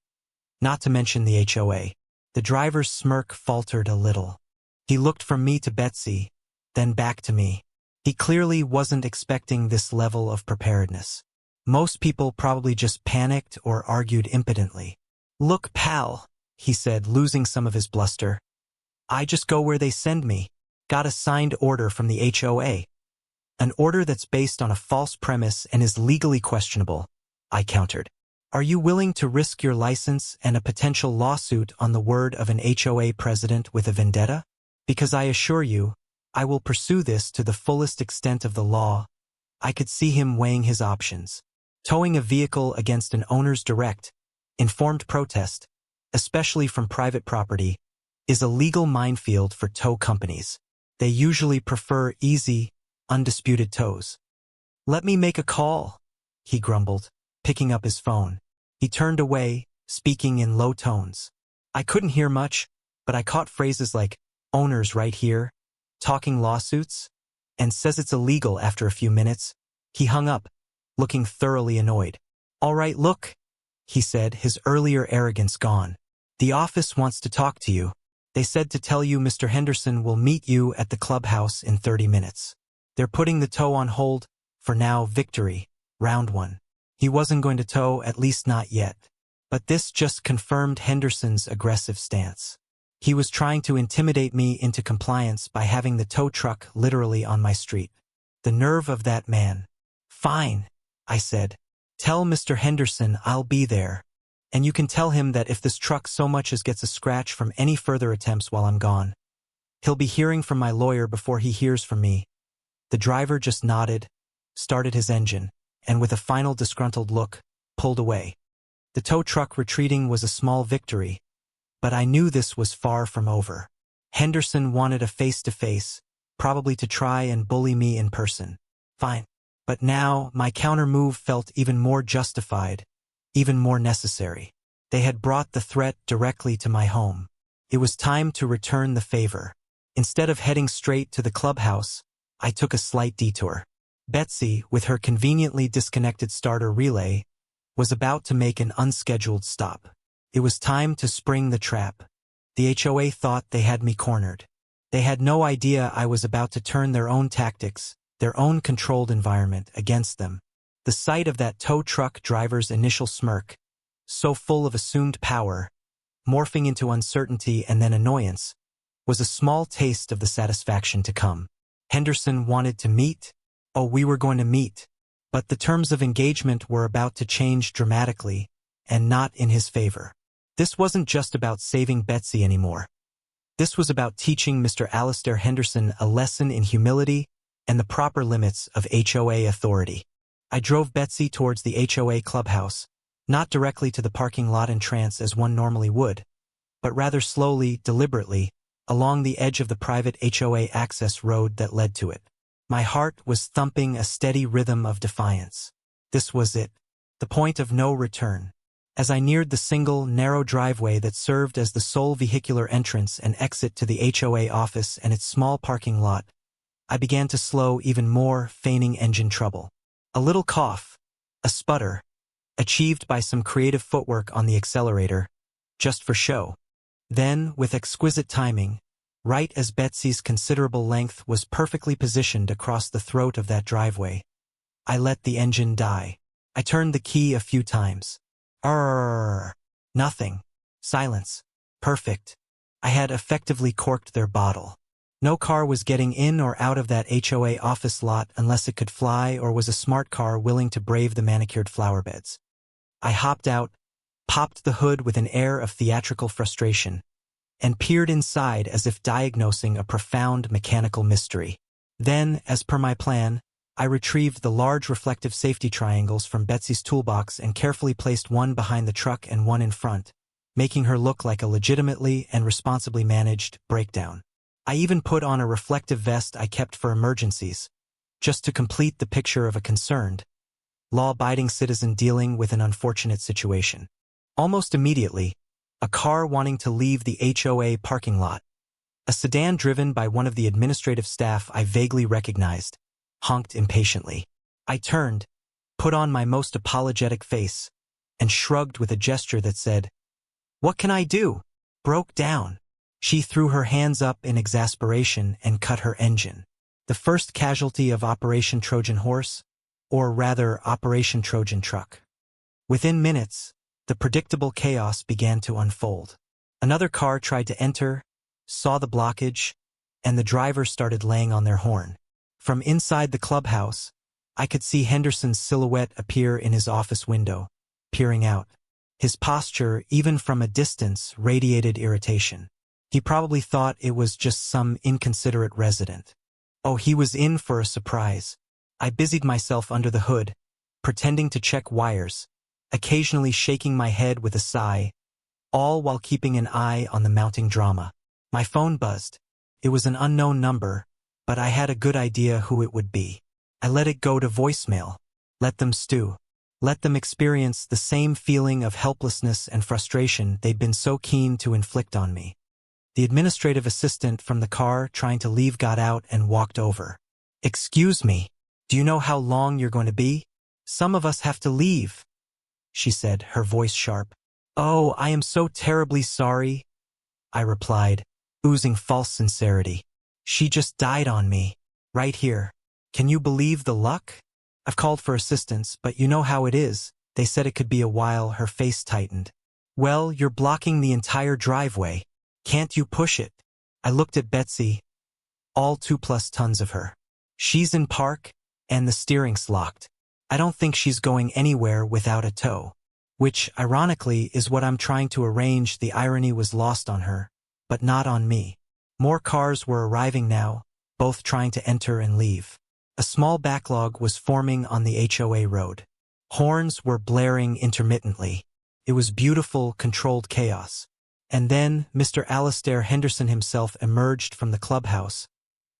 not to mention the HOA?" The driver's smirk faltered a little. He looked from me to Betsy, then back to me. He clearly wasn't expecting this level of preparedness. Most people probably just panicked or argued impotently. "Look, pal," he said, losing some of his bluster. "I just go where they send me. Got a signed order from the HOA. An order that's based on a false premise and is legally questionable," I countered. "Are you willing to risk your license and a potential lawsuit on the word of an HOA president with a vendetta? Because I assure you, I will pursue this to the fullest extent of the law." I could see him weighing his options. Towing a vehicle against an owner's direct, informed protest, especially from private property, is a legal minefield for tow companies. They usually prefer easy, undisputed tows. "Let me make a call," he grumbled, picking up his phone. He turned away, speaking in low tones. I couldn't hear much, but I caught phrases like, "Owners right here," "talking lawsuits," and "says it's illegal." After a few minutes, he hung up, looking thoroughly annoyed. "All right, look," he said, his earlier arrogance gone. "The office wants to talk to you. They said to tell you Mr. Henderson will meet you at the clubhouse in 30 minutes. They're putting the tow on hold, for now. Victory, round 1. He wasn't going to tow, at least not yet. But this just confirmed Henderson's aggressive stance. He was trying to intimidate me into compliance by having the tow truck literally on my street. The nerve of that man. "Fine," I said. "Tell Mr. Henderson I'll be there. And you can tell him that if this truck so much as gets a scratch from any further attempts while I'm gone, he'll be hearing from my lawyer before he hears from me." The driver just nodded, started his engine, and with a final disgruntled look, pulled away. The tow truck retreating was a small victory, but I knew this was far from over. Henderson wanted a face-to-face, probably to try and bully me in person. Fine. But now, my counter-move felt even more justified, even more necessary. They had brought the threat directly to my home. It was time to return the favor. Instead of heading straight to the clubhouse, I took a slight detour. Betsy, with her conveniently disconnected starter relay, was about to make an unscheduled stop. It was time to spring the trap. The HOA thought they had me cornered. They had no idea I was about to turn their own tactics, their own controlled environment, against them. The sight of that tow truck driver's initial smirk, so full of assumed power, morphing into uncertainty and then annoyance, was a small taste of the satisfaction to come. Henderson wanted to meet. Oh, we were going to meet. But the terms of engagement were about to change dramatically, and not in his favor. This wasn't just about saving Betsy anymore. This was about teaching Mr. Alistair Henderson a lesson in humility and the proper limits of HOA authority. I drove Betsy towards the HOA clubhouse, not directly to the parking lot entrance as one normally would, but rather slowly, deliberately, along the edge of the private HOA access road that led to it. My heart was thumping a steady rhythm of defiance. This was it, the point of no return. As I neared the single, narrow driveway that served as the sole vehicular entrance and exit to the HOA office and its small parking lot, I began to slow even more, feigning engine trouble. A little cough, a sputter, achieved by some creative footwork on the accelerator, just for show. Then, with exquisite timing, right as Betsy's considerable length was perfectly positioned across the throat of that driveway, I let the engine die. I turned the key a few times. Nothing. Silence. Perfect. I had effectively corked their bottle. No car was getting in or out of that HOA office lot unless it could fly or was a smart car willing to brave the manicured flower beds. I hopped out, popped the hood with an air of theatrical frustration, and peered inside as if diagnosing a profound mechanical mystery. Then, as per my plan, I retrieved the large reflective safety triangles from Betsy's toolbox and carefully placed one behind the truck and one in front, making her look like a legitimately and responsibly managed breakdown. I even put on a reflective vest I kept for emergencies, just to complete the picture of a concerned, law-abiding citizen dealing with an unfortunate situation. Almost immediately, a car wanting to leave the HOA parking lot, a sedan driven by one of the administrative staff I vaguely recognized, honked impatiently. I turned, put on my most apologetic face, and shrugged with a gesture that said, "What can I do?" Broke down. She threw her hands up in exasperation and cut her engine. The first casualty of Operation Trojan Horse, or rather Operation Trojan Truck. Within minutes, the predictable chaos began to unfold. Another car tried to enter, saw the blockage, and the driver started laying on their horn. From inside the clubhouse, I could see Henderson's silhouette appear in his office window, peering out. His posture, even from a distance, radiated irritation. He probably thought it was just some inconsiderate resident. Oh, he was in for a surprise. I busied myself under the hood, pretending to check wires, occasionally shaking my head with a sigh, all while keeping an eye on the mounting drama. My phone buzzed. It was an unknown number, but I had a good idea who it would be. I let it go to voicemail. Let them stew. Let them experience the same feeling of helplessness and frustration they'd been so keen to inflict on me. The administrative assistant from the car trying to leave got out and walked over. "Excuse me, do you know how long you're going to be? Some of us have to leave," she said, her voice sharp. "Oh, I am so terribly sorry," I replied, oozing false sincerity. "She just died on me, right here. Can you believe the luck? I've called for assistance, but you know how it is. They said it could be a while." Her face tightened. "Well, you're blocking the entire driveway. Can't you push it?" I looked at Betsy, all 2+ tons of her. She's in park, and the steering's locked. I don't think she's going anywhere without a tow. Which, ironically, is what I'm trying to arrange. The irony was lost on her, but not on me. More cars were arriving now, both trying to enter and leave. A small backlog was forming on the HOA road. Horns were blaring intermittently. It was beautiful, controlled chaos. And then Mr. Alastair Henderson himself emerged from the clubhouse,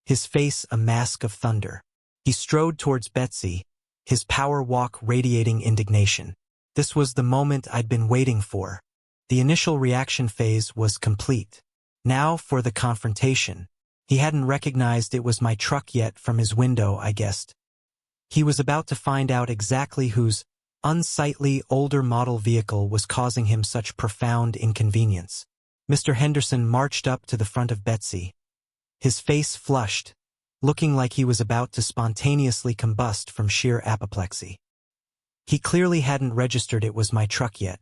his face a mask of thunder. He strode towards Betsy, his power walk radiating indignation. This was the moment I'd been waiting for. The initial reaction phase was complete. Now for the confrontation. He hadn't recognized it was my truck yet from his window, I guessed. He was about to find out exactly whose unsightly older model vehicle was causing him such profound inconvenience. Mr. Henderson marched up to the front of Betsy, his face flushed, looking like he was about to spontaneously combust from sheer apoplexy. He clearly hadn't registered it was my truck yet.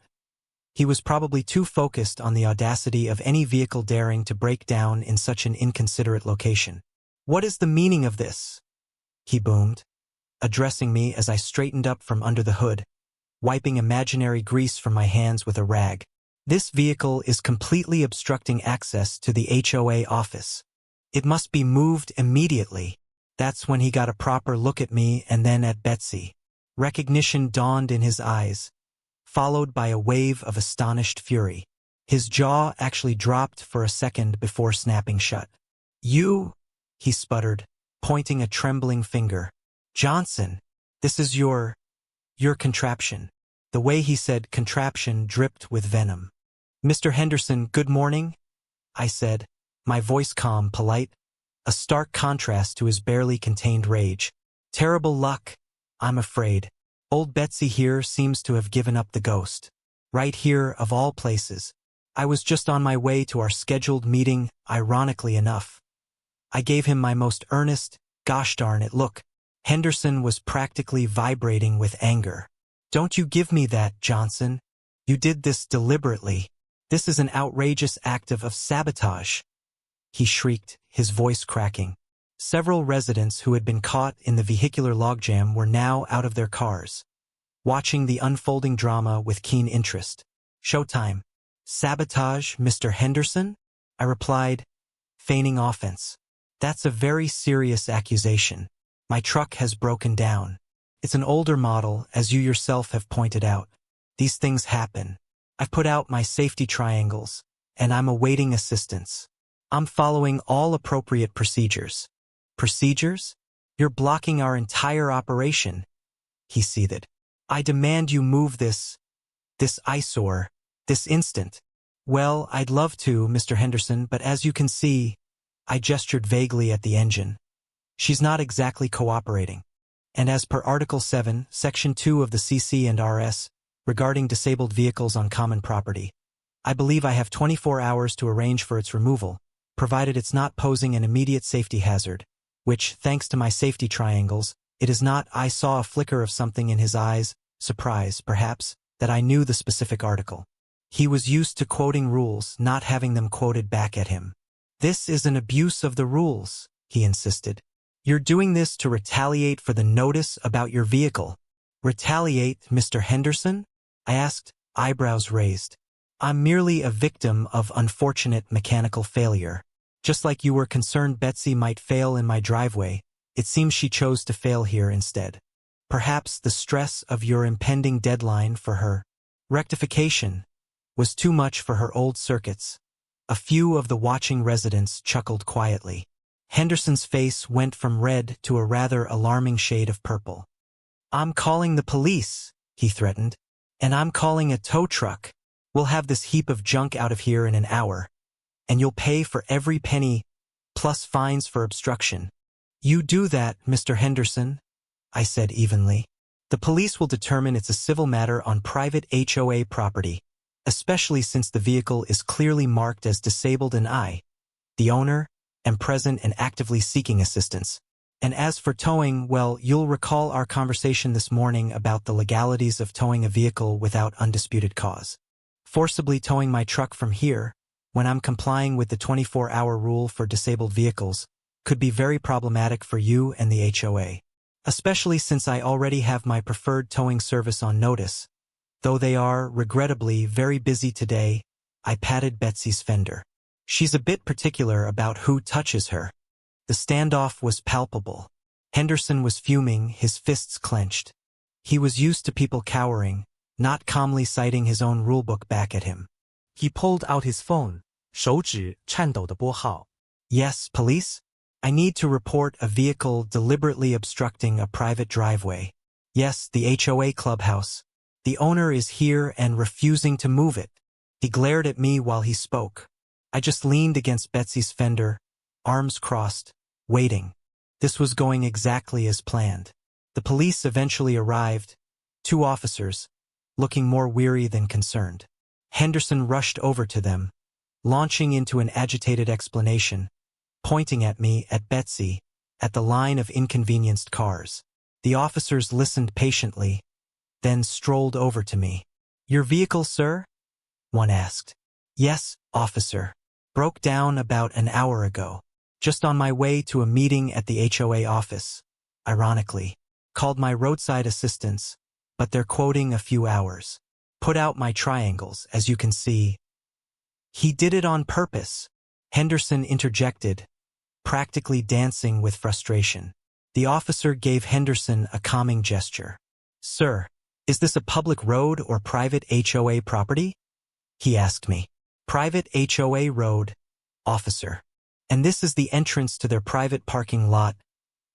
He was probably too focused on the audacity of any vehicle daring to break down in such an inconsiderate location. "What is the meaning of this?" he boomed, addressing me as I straightened up from under the hood, wiping imaginary grease from my hands with a rag. "This vehicle is completely obstructing access to the HOA office. It must be moved immediately." That's when he got a proper look at me and then at Betsy. Recognition dawned in his eyes, followed by a wave of astonished fury. His jaw actually dropped for a second before snapping shut. "You," he sputtered, pointing a trembling finger. "Johnson, this is your contraption." The way he said contraption dripped with venom. "Mr. Henderson, good morning," I said, my voice calm, polite, a stark contrast to his barely contained rage. "Terrible luck, I'm afraid. Old Betsy here seems to have given up the ghost. Right here, of all places. I was just on my way to our scheduled meeting, ironically enough." I gave him my most earnest, gosh darn it look. Henderson was practically vibrating with anger. "Don't you give me that, Johnson. You did this deliberately. This is an outrageous act of sabotage," he shrieked, his voice cracking. Several residents who had been caught in the vehicular logjam were now out of their cars, watching the unfolding drama with keen interest. "Showtime." "Sabotage, Mr. Henderson?" I replied, feigning offense. "That's a very serious accusation. My truck has broken down. It's an older model, as you yourself have pointed out. These things happen. I've put out my safety triangles, and I'm awaiting assistance. I'm following all appropriate procedures." "Procedures? You're blocking our entire operation," he seethed. "I demand you move this eyesore, this instant." "Well, I'd love to, Mr. Henderson, but as you can see," I gestured vaguely at the engine, "she's not exactly cooperating. And as per Article 7, Section 2 of the CC&RS, regarding disabled vehicles on common property, I believe I have 24 hours to arrange for its removal, provided it's not posing an immediate safety hazard. which, thanks to my safety triangles, it is not. I saw a flicker of something in his eyes, surprise, perhaps, that I knew the specific article. He was used to quoting rules, not having them quoted back at him. This is an abuse of the rules, he insisted. You're doing this to retaliate for the notice about your vehicle. Retaliate, Mr. Henderson? I asked, eyebrows raised. I'm merely a victim of unfortunate mechanical failure. Just like you were concerned Betsy might fail in my driveway, it seems she chose to fail here instead. Perhaps the stress of your impending deadline for her rectification was too much for her old circuits. A few of the watching residents chuckled quietly. Henderson's face went from red to a rather alarming shade of purple. I'm calling the police, he threatened. And I'm calling a tow truck. We'll have this heap of junk out of here in an hour. And you'll pay for every penny, plus fines for obstruction. You do that, Mr. Henderson, I said evenly. The police will determine it's a civil matter on private HOA property, especially since the vehicle is clearly marked as disabled and I, the owner, am present and actively seeking assistance. And as for towing, well, you'll recall our conversation this morning about the legalities of towing a vehicle without undisputed cause. Forcibly towing my truck from here, when I'm complying with the 24-hour rule for disabled vehicles, could be very problematic for you and the HOA. Especially since I already have my preferred towing service on notice. Though they are, regrettably, very busy today, I patted Betsy's fender. She's a bit particular about who touches her. The standoff was palpable. Henderson was fuming, his fists clenched. He was used to people cowering, not calmly citing his own rulebook back at him. He pulled out his phone, 手指颤抖地拨号. Yes, police? I need to report a vehicle deliberately obstructing a private driveway. Yes, the HOA clubhouse. The owner is here and refusing to move it. He glared at me while he spoke. I just leaned against Betsy's fender, arms crossed, waiting. This was going exactly as planned. The police eventually arrived, 2 officers, looking more weary than concerned. Henderson rushed over to them, launching into an agitated explanation, pointing at me, at Betsy, at the line of inconvenienced cars. The officers listened patiently, then strolled over to me. Your vehicle, sir? One asked. Yes, officer. Broke down about an hour ago. Just on my way to a meeting at the HOA office. Ironically. Called my roadside assistance, but they're quoting a few hours. Put out my triangles, as you can see. He did it on purpose, Henderson interjected, practically dancing with frustration. The officer gave Henderson a calming gesture. Sir, is this a public road or private HOA property? He asked me. Private HOA road, officer. And this is the entrance to their private parking lot.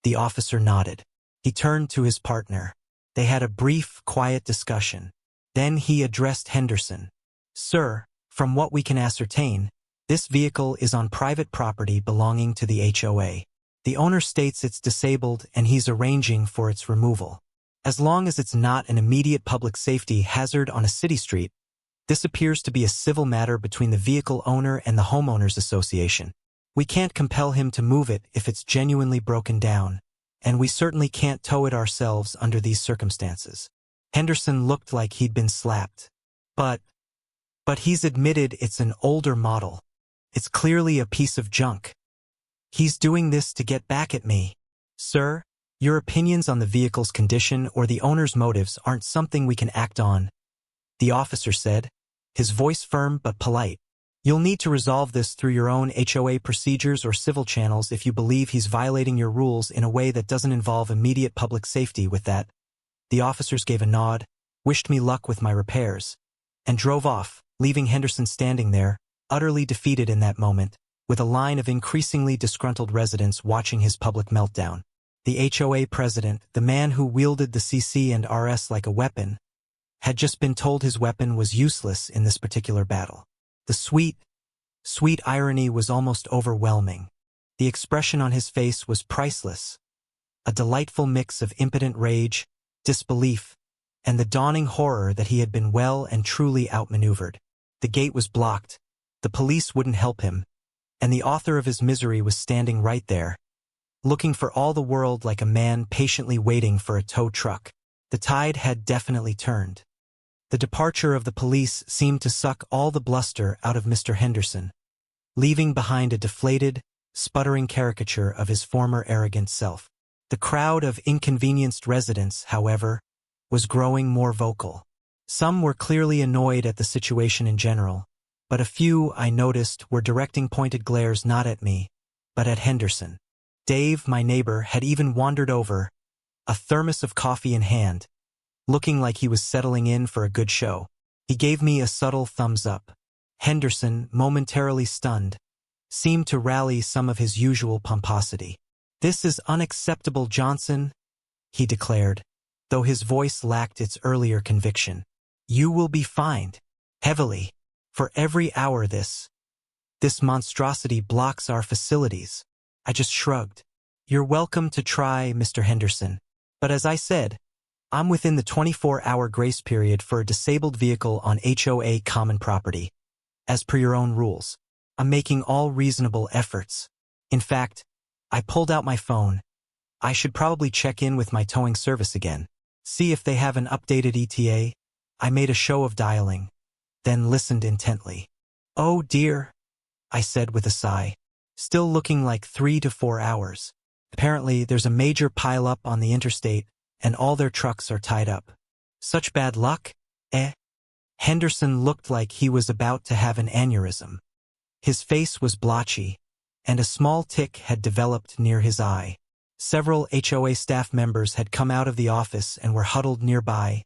The officer nodded. He turned to his partner. They had a brief, quiet discussion. Then he addressed Henderson. Sir, from what we can ascertain, this vehicle is on private property belonging to the HOA. The owner states it's disabled and he's arranging for its removal. As long as it's not an immediate public safety hazard on a city street, this appears to be a civil matter between the vehicle owner and the homeowners association. We can't compel him to move it if it's genuinely broken down, and we certainly can't tow it ourselves under these circumstances. Henderson looked like he'd been slapped. But he's admitted it's an older model. It's clearly a piece of junk. He's doing this to get back at me. Sir, your opinions on the vehicle's condition or the owner's motives aren't something we can act on, the officer said, his voice firm but polite. You'll need to resolve this through your own HOA procedures or civil channels if you believe he's violating your rules in a way that doesn't involve immediate public safety. With that, the officers gave a nod, wished me luck with my repairs, and drove off, leaving Henderson standing there, utterly defeated in that moment, with a line of increasingly disgruntled residents watching his public meltdown. The HOA president, the man who wielded the CC and RS like a weapon, had just been told his weapon was useless in this particular battle. The sweet irony was almost overwhelming. The expression on his face was priceless. A delightful mix of impotent rage, disbelief, and the dawning horror that he had been well and truly outmaneuvered. The gate was blocked, the police wouldn't help him, and the author of his misery was standing right there, looking for all the world like a man patiently waiting for a tow truck. The tide had definitely turned. The departure of the police seemed to suck all the bluster out of Mr. Henderson, leaving behind a deflated, sputtering caricature of his former arrogant self. The crowd of inconvenienced residents, however, was growing more vocal. Some were clearly annoyed at the situation in general, but a few, I noticed, were directing pointed glares not at me, but at Henderson. Dave, my neighbor, had even wandered over, a thermos of coffee in hand, looking like he was settling in for a good show. He gave me a subtle thumbs up. Henderson, momentarily stunned, seemed to rally some of his usual pomposity. "This is unacceptable, Johnson," he declared, though his voice lacked its earlier conviction. "You will be fined heavily for every hour this monstrosity blocks our facilities." I just shrugged. "You're welcome to try, Mr. Henderson. But as I said, I'm within the 24-hour grace period for a disabled vehicle on HOA common property. As per your own rules, I'm making all reasonable efforts. In fact, I pulled out my phone. I should probably check in with my towing service again. See if they have an updated ETA." I made a show of dialing, then listened intently. "Oh dear," I said with a sigh. "Still looking like 3 to 4 hours. Apparently there's a major pile-up on the interstate, and all their trucks are tied up. Such bad luck, eh?" Henderson looked like he was about to have an aneurysm. His face was blotchy, and a small tic had developed near his eye. Several HOA staff members had come out of the office and were huddled nearby,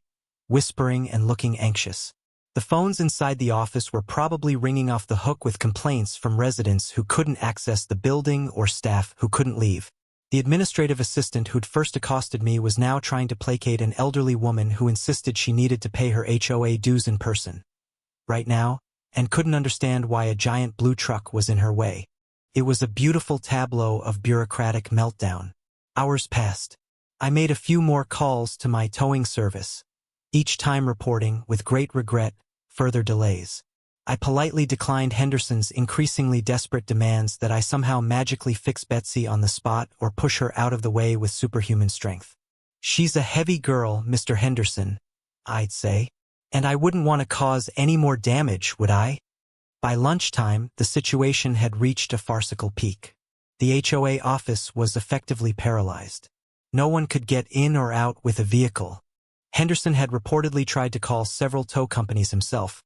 whispering and looking anxious. The phones inside the office were probably ringing off the hook with complaints from residents who couldn't access the building or staff who couldn't leave. The administrative assistant who'd first accosted me was now trying to placate an elderly woman who insisted she needed to pay her HOA dues in person right now, and couldn't understand why a giant blue truck was in her way. It was a beautiful tableau of bureaucratic meltdown. Hours passed. I made a few more calls to my towing service, each time reporting, with great regret, further delays. I politely declined Henderson's increasingly desperate demands that I somehow magically fix Betsy on the spot or push her out of the way with superhuman strength. "She's a heavy girl, Mr. Henderson," I'd say, "and I wouldn't want to cause any more damage, would I?" By lunchtime, the situation had reached a farcical peak. The HOA office was effectively paralyzed. No one could get in or out with a vehicle. Henderson had reportedly tried to call several tow companies himself,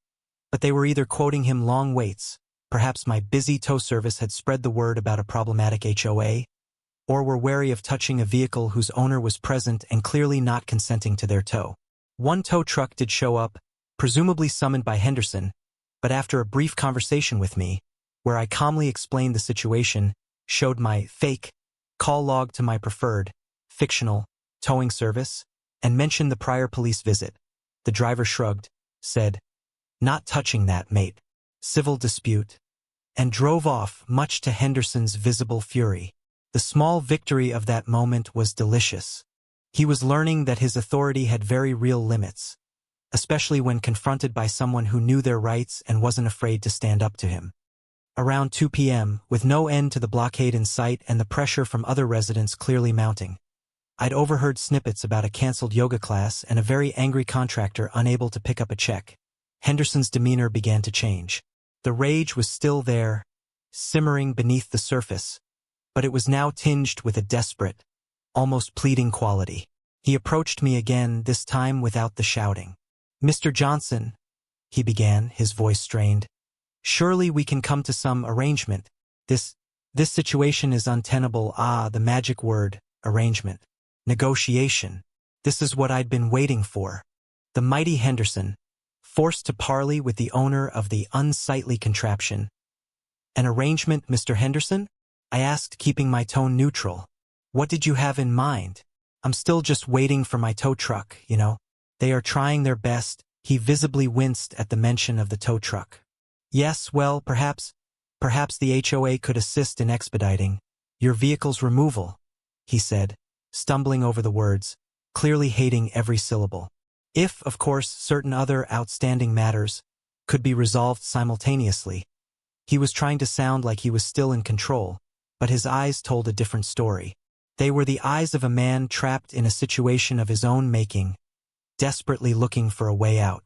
but they were either quoting him long waits, perhaps my busy tow service had spread the word about a problematic HOA, or were wary of touching a vehicle whose owner was present and clearly not consenting to their tow. One tow truck did show up, presumably summoned by Henderson, but after a brief conversation with me, where I calmly explained the situation, showed my fake call log to my preferred, fictional, towing service, and mentioned the prior police visit, the driver shrugged, said, "Not touching that, mate. Civil dispute," and drove off, much to Henderson's visible fury. The small victory of that moment was delicious. He was learning that his authority had very real limits, especially when confronted by someone who knew their rights and wasn't afraid to stand up to him. Around 2 p.m., with no end to the blockade in sight and the pressure from other residents clearly mounting, I'd overheard snippets about a canceled yoga class and a very angry contractor unable to pick up a check. Henderson's demeanor began to change. The rage was still there, simmering beneath the surface, but it was now tinged with a desperate, almost pleading quality. He approached me again, this time without the shouting. "Mr. Johnson," he began, his voice strained, "surely we can come to some arrangement. This situation is untenable." The magic word, arrangement. Negotiation. This is what I'd been waiting for. The mighty Henderson, forced to parley with the owner of the unsightly contraption. "An arrangement, Mr. Henderson?" I asked, keeping my tone neutral. "What did you have in mind?" "I'm still just waiting for my tow truck, you know. They are trying their best." He visibly winced at the mention of the tow truck. "Yes, well, perhaps the HOA could assist in expediting your vehicle's removal," he said, stumbling over the words, clearly hating every syllable. "If, of course, certain other outstanding matters could be resolved simultaneously." He was trying to sound like he was still in control, but his eyes told a different story. They were the eyes of a man trapped in a situation of his own making, desperately looking for a way out.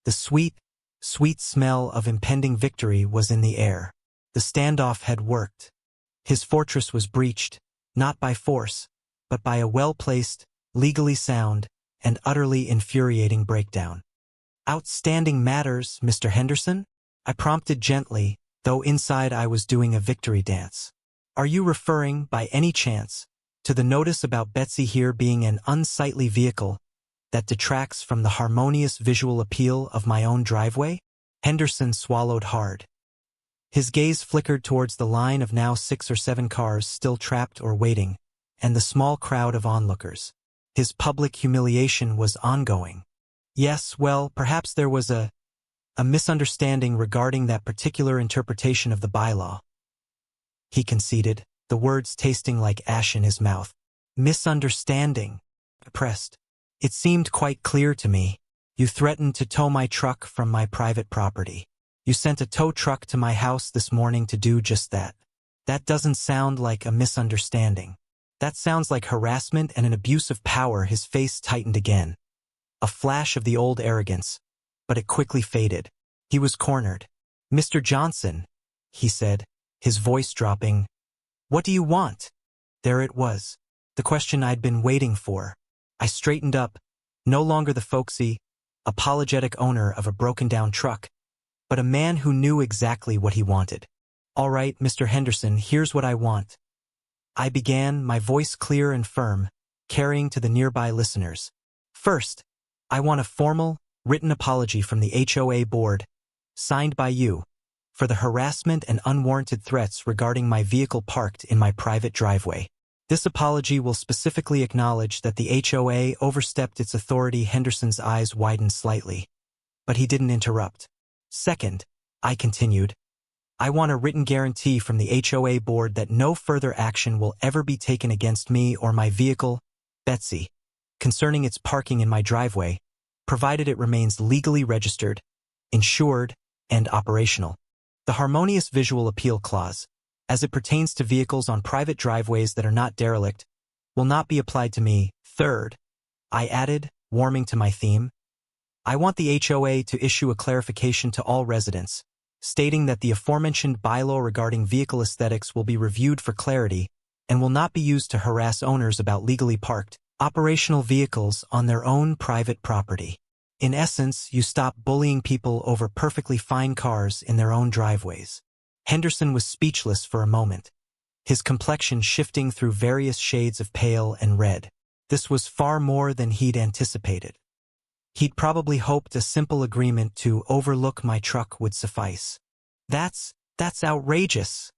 The sweet, sweet smell of impending victory was in the air. The standoff had worked. His fortress was breached, not by force, but by a well-placed, legally sound, and utterly infuriating breakdown. "Outstanding matters, Mr. Henderson?" I prompted gently, though inside I was doing a victory dance. "Are you referring, by any chance, to the notice about Betsy here being an unsightly vehicle that detracts from the harmonious visual appeal of my own driveway?" Henderson swallowed hard. His gaze flickered towards the line of now 6 or 7 cars still trapped or waiting, and the small crowd of onlookers. His public humiliation was ongoing. "Yes, well, perhaps there was a misunderstanding regarding that particular interpretation of the bylaw," he conceded, the words tasting like ash in his mouth. "Misunderstanding?" I pressed. "It seemed quite clear to me. You threatened to tow my truck from my private property. You sent a tow truck to my house this morning to do just that. That doesn't sound like a misunderstanding. That sounds like harassment and an abuse of power." His face tightened again. A flash of the old arrogance, but it quickly faded. He was cornered. "Mr. Johnson," he said, his voice dropping, "what do you want?" There it was, the question I'd been waiting for. I straightened up, no longer the folksy, apologetic owner of a broken-down truck, but a man who knew exactly what he wanted. "All right, Mr. Henderson, here's what I want," I began, my voice clear and firm, carrying to the nearby listeners. "First, I want a formal, written apology from the HOA board, signed by you, for the harassment and unwarranted threats regarding my vehicle parked in my private driveway. This apology will specifically acknowledge that the HOA overstepped its authority." Henderson's eyes widened slightly, but he didn't interrupt. "Second," I continued, "I want a written guarantee from the HOA board that no further action will ever be taken against me or my vehicle, Betsy, concerning its parking in my driveway, provided it remains legally registered, insured, and operational. The harmonious visual appeal clause, as it pertains to vehicles on private driveways that are not derelict, will not be applied to me. Third," I added, warming to my theme, "I want the HOA to issue a clarification to all residents, stating that the aforementioned bylaw regarding vehicle aesthetics will be reviewed for clarity and will not be used to harass owners about legally parked, operational vehicles on their own private property. In essence, you stop bullying people over perfectly fine cars in their own driveways." Henderson was speechless for a moment, his complexion shifting through various shades of pale and red. This was far more than he'd anticipated. He'd probably hoped a simple agreement to overlook my truck would suffice. That's outrageous,"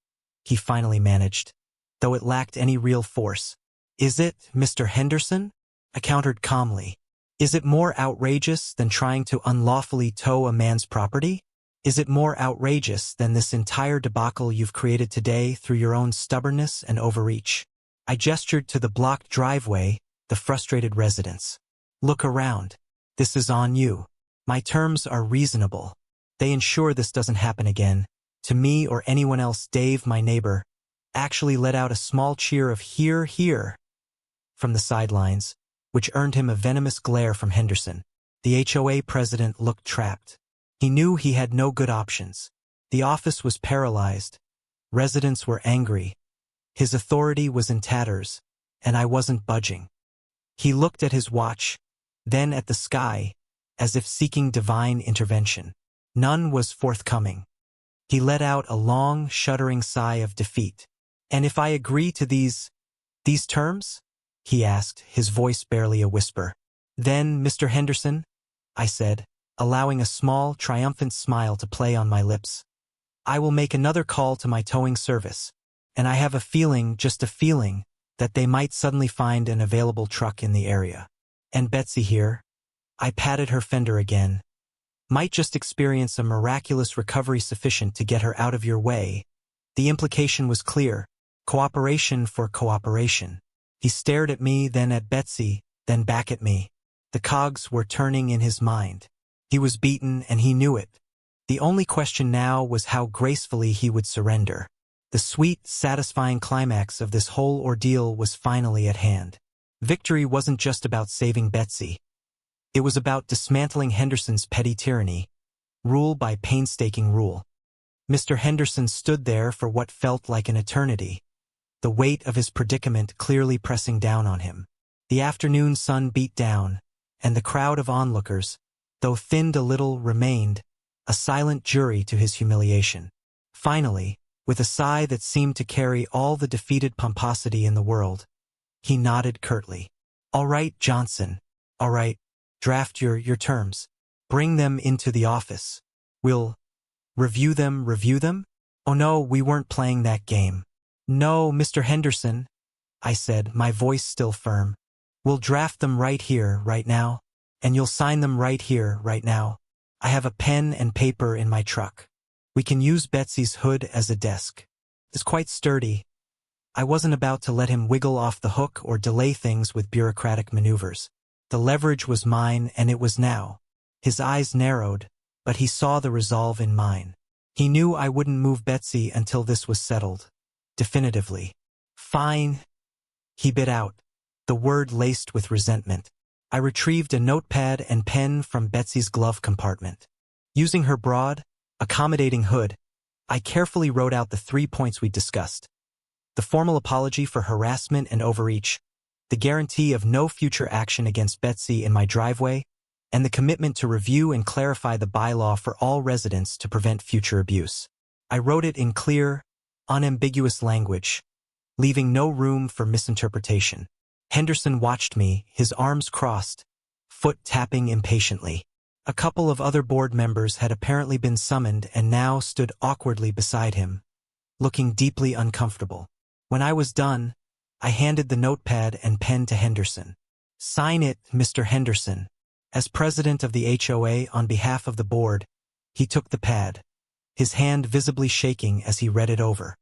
he finally managed, though it lacked any real force. "Is it, Mr. Henderson?" I countered calmly. "Is it more outrageous than trying to unlawfully tow a man's property? Is it more outrageous than this entire debacle you've created today through your own stubbornness and overreach?" I gestured to the blocked driveway, the frustrated residents. "Look around. This is on you. My terms are reasonable. They ensure this doesn't happen again to me or anyone else." Dave, my neighbor, actually let out a small cheer of "Hear, hear" from the sidelines, which earned him a venomous glare from Henderson. The HOA president looked trapped. He knew he had no good options. The office was paralyzed. Residents were angry. His authority was in tatters, and I wasn't budging. He looked at his watch, then at the sky, as if seeking divine intervention. None was forthcoming. He let out a long, shuddering sigh of defeat. "And if I agree to these terms?" he asked, his voice barely a whisper. "Then, Mr. Henderson," I said, allowing a small, triumphant smile to play on my lips, "I will make another call to my towing service, and I have a feeling, just a feeling, that they might suddenly find an available truck in the area. And Betsy here," I patted her fender again, "might just experience a miraculous recovery sufficient to get her out of your way." The implication was clear. Cooperation for cooperation. He stared at me, then at Betsy, then back at me. The cogs were turning in his mind. He was beaten, and he knew it. The only question now was how gracefully he would surrender. The sweet, satisfying climax of this whole ordeal was finally at hand. Victory wasn't just about saving Betsy. It was about dismantling Henderson's petty tyranny, rule by painstaking rule. Mr. Henderson stood there for what felt like an eternity, the weight of his predicament clearly pressing down on him. The afternoon sun beat down, and the crowd of onlookers, though thinned a little, remained, a silent jury to his humiliation. Finally, with a sigh that seemed to carry all the defeated pomposity in the world, he nodded curtly. "All right, Johnson. All right. Draft your terms. Bring them into the office. We'll review them? Oh no, we weren't playing that game. No, Mr. Henderson," I said, my voice still firm. "We'll draft them right here, right now. And you'll sign them right here, right now. I have a pen and paper in my truck. We can use Betsy's hood as a desk. It's quite sturdy." I wasn't about to let him wiggle off the hook or delay things with bureaucratic maneuvers. The leverage was mine, and it was now. His eyes narrowed, but he saw the resolve in mine. He knew I wouldn't move Betsy until this was settled. Definitively. "Fine," he bit out, the word laced with resentment. I retrieved a notepad and pen from Betsy's glove compartment. Using her broad, accommodating hood, I carefully wrote out the 3 points we discussed. The formal apology for harassment and overreach, the guarantee of no future action against Betsy in my driveway, and the commitment to review and clarify the bylaw for all residents to prevent future abuse. I wrote it in clear, unambiguous language, leaving no room for misinterpretation. Henderson watched me, his arms crossed, foot tapping impatiently. A couple of other board members had apparently been summoned and now stood awkwardly beside him, looking deeply uncomfortable. When I was done, I handed the notepad and pen to Henderson. "Sign it, Mr. Henderson." As president of the HOA on behalf of the board, he took the pad, his hand visibly shaking as he read it over.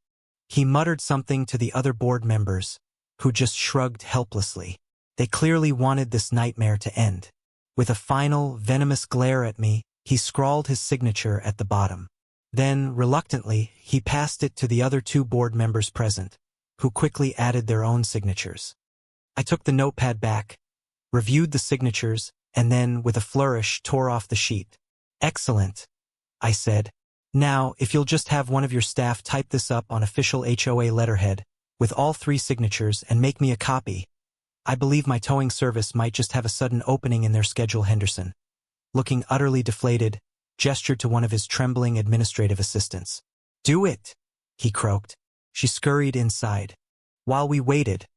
He muttered something to the other board members, who just shrugged helplessly. They clearly wanted this nightmare to end. With a final, venomous glare at me, he scrawled his signature at the bottom. Then, reluctantly, he passed it to the other 2 board members present, who quickly added their own signatures. I took the notepad back, reviewed the signatures, and then, with a flourish, tore off the sheet. "Excellent," I said. "Now, if you'll just have one of your staff type this up on official HOA letterhead, with all 3 signatures, and make me a copy. I believe my towing service might just have a sudden opening in their schedule." Henderson, looking utterly deflated, gestured to one of his trembling administrative assistants. "Do it," he croaked. She scurried inside. While we waited,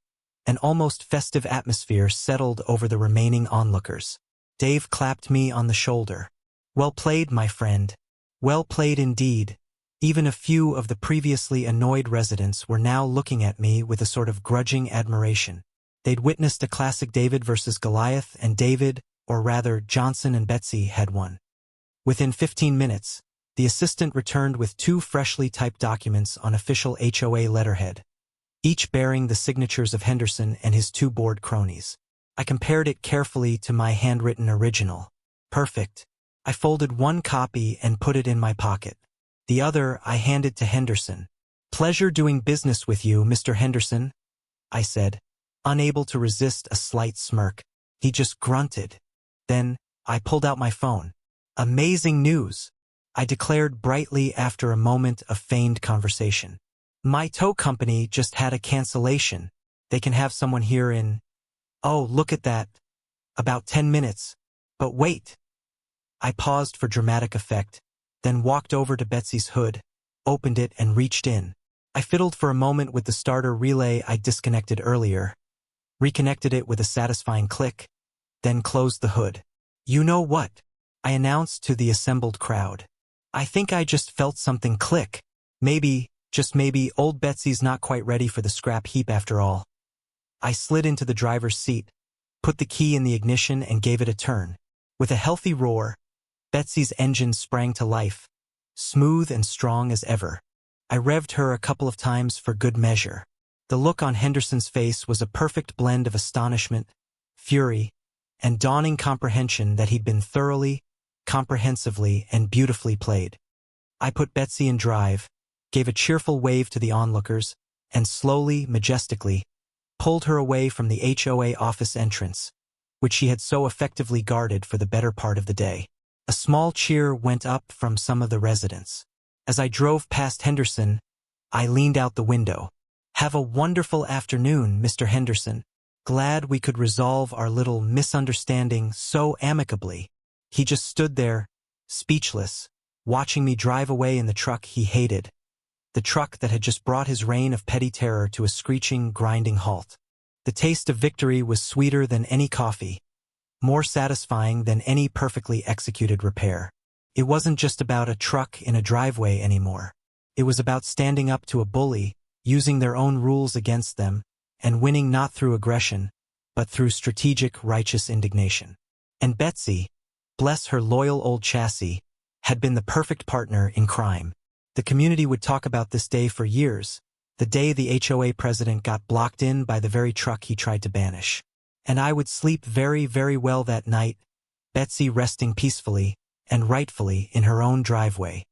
an almost festive atmosphere settled over the remaining onlookers. Dave clapped me on the shoulder. "Well played, my friend. Well played indeed." Even a few of the previously annoyed residents were now looking at me with a sort of grudging admiration. They'd witnessed a classic David versus Goliath, and David, or rather Johnson and Betsy, had won. Within 15 minutes, the assistant returned with 2 freshly typed documents on official HOA letterhead, each bearing the signatures of Henderson and his 2 board cronies. I compared it carefully to my handwritten original. Perfect. I folded 1 copy and put it in my pocket. The other I handed to Henderson. "Pleasure doing business with you, Mr. Henderson," I said, unable to resist a slight smirk. He just grunted. Then, I pulled out my phone. "Amazing news," I declared brightly after a moment of feigned conversation. "My tow company just had a cancellation. They can have someone here in, oh, look at that, about 10 minutes. But wait." I paused for dramatic effect, then walked over to Betsy's hood, opened it and reached in. I fiddled for a moment with the starter relay I disconnected earlier, reconnected it with a satisfying click, then closed the hood. "You know what?" I announced to the assembled crowd. "I think I just felt something click. Maybe, just maybe, old Betsy's not quite ready for the scrap heap after all." I slid into the driver's seat, put the key in the ignition and gave it a turn. With a healthy roar, Betsy's engine sprang to life, smooth and strong as ever. I revved her a couple of times for good measure. The look on Henderson's face was a perfect blend of astonishment, fury, and dawning comprehension that he'd been thoroughly, comprehensively, and beautifully played. I put Betsy in drive, gave a cheerful wave to the onlookers, and slowly, majestically, pulled her away from the HOA office entrance, which she had so effectively guarded for the better part of the day. A small cheer went up from some of the residents. As I drove past Henderson, I leaned out the window. "Have a wonderful afternoon, Mr. Henderson. Glad we could resolve our little misunderstanding so amicably." He just stood there, speechless, watching me drive away in the truck he hated, the truck that had just brought his reign of petty terror to a screeching, grinding halt. The taste of victory was sweeter than any coffee, more satisfying than any perfectly executed repair. It wasn't just about a truck in a driveway anymore. It was about standing up to a bully, using their own rules against them, and winning not through aggression, but through strategic, righteous indignation. And Betsy, bless her loyal old chassis, had been the perfect partner in crime. The community would talk about this day for years, the day the HOA president got blocked in by the very truck he tried to banish. And I would sleep very, very well that night, Betsy resting peacefully and rightfully in her own driveway.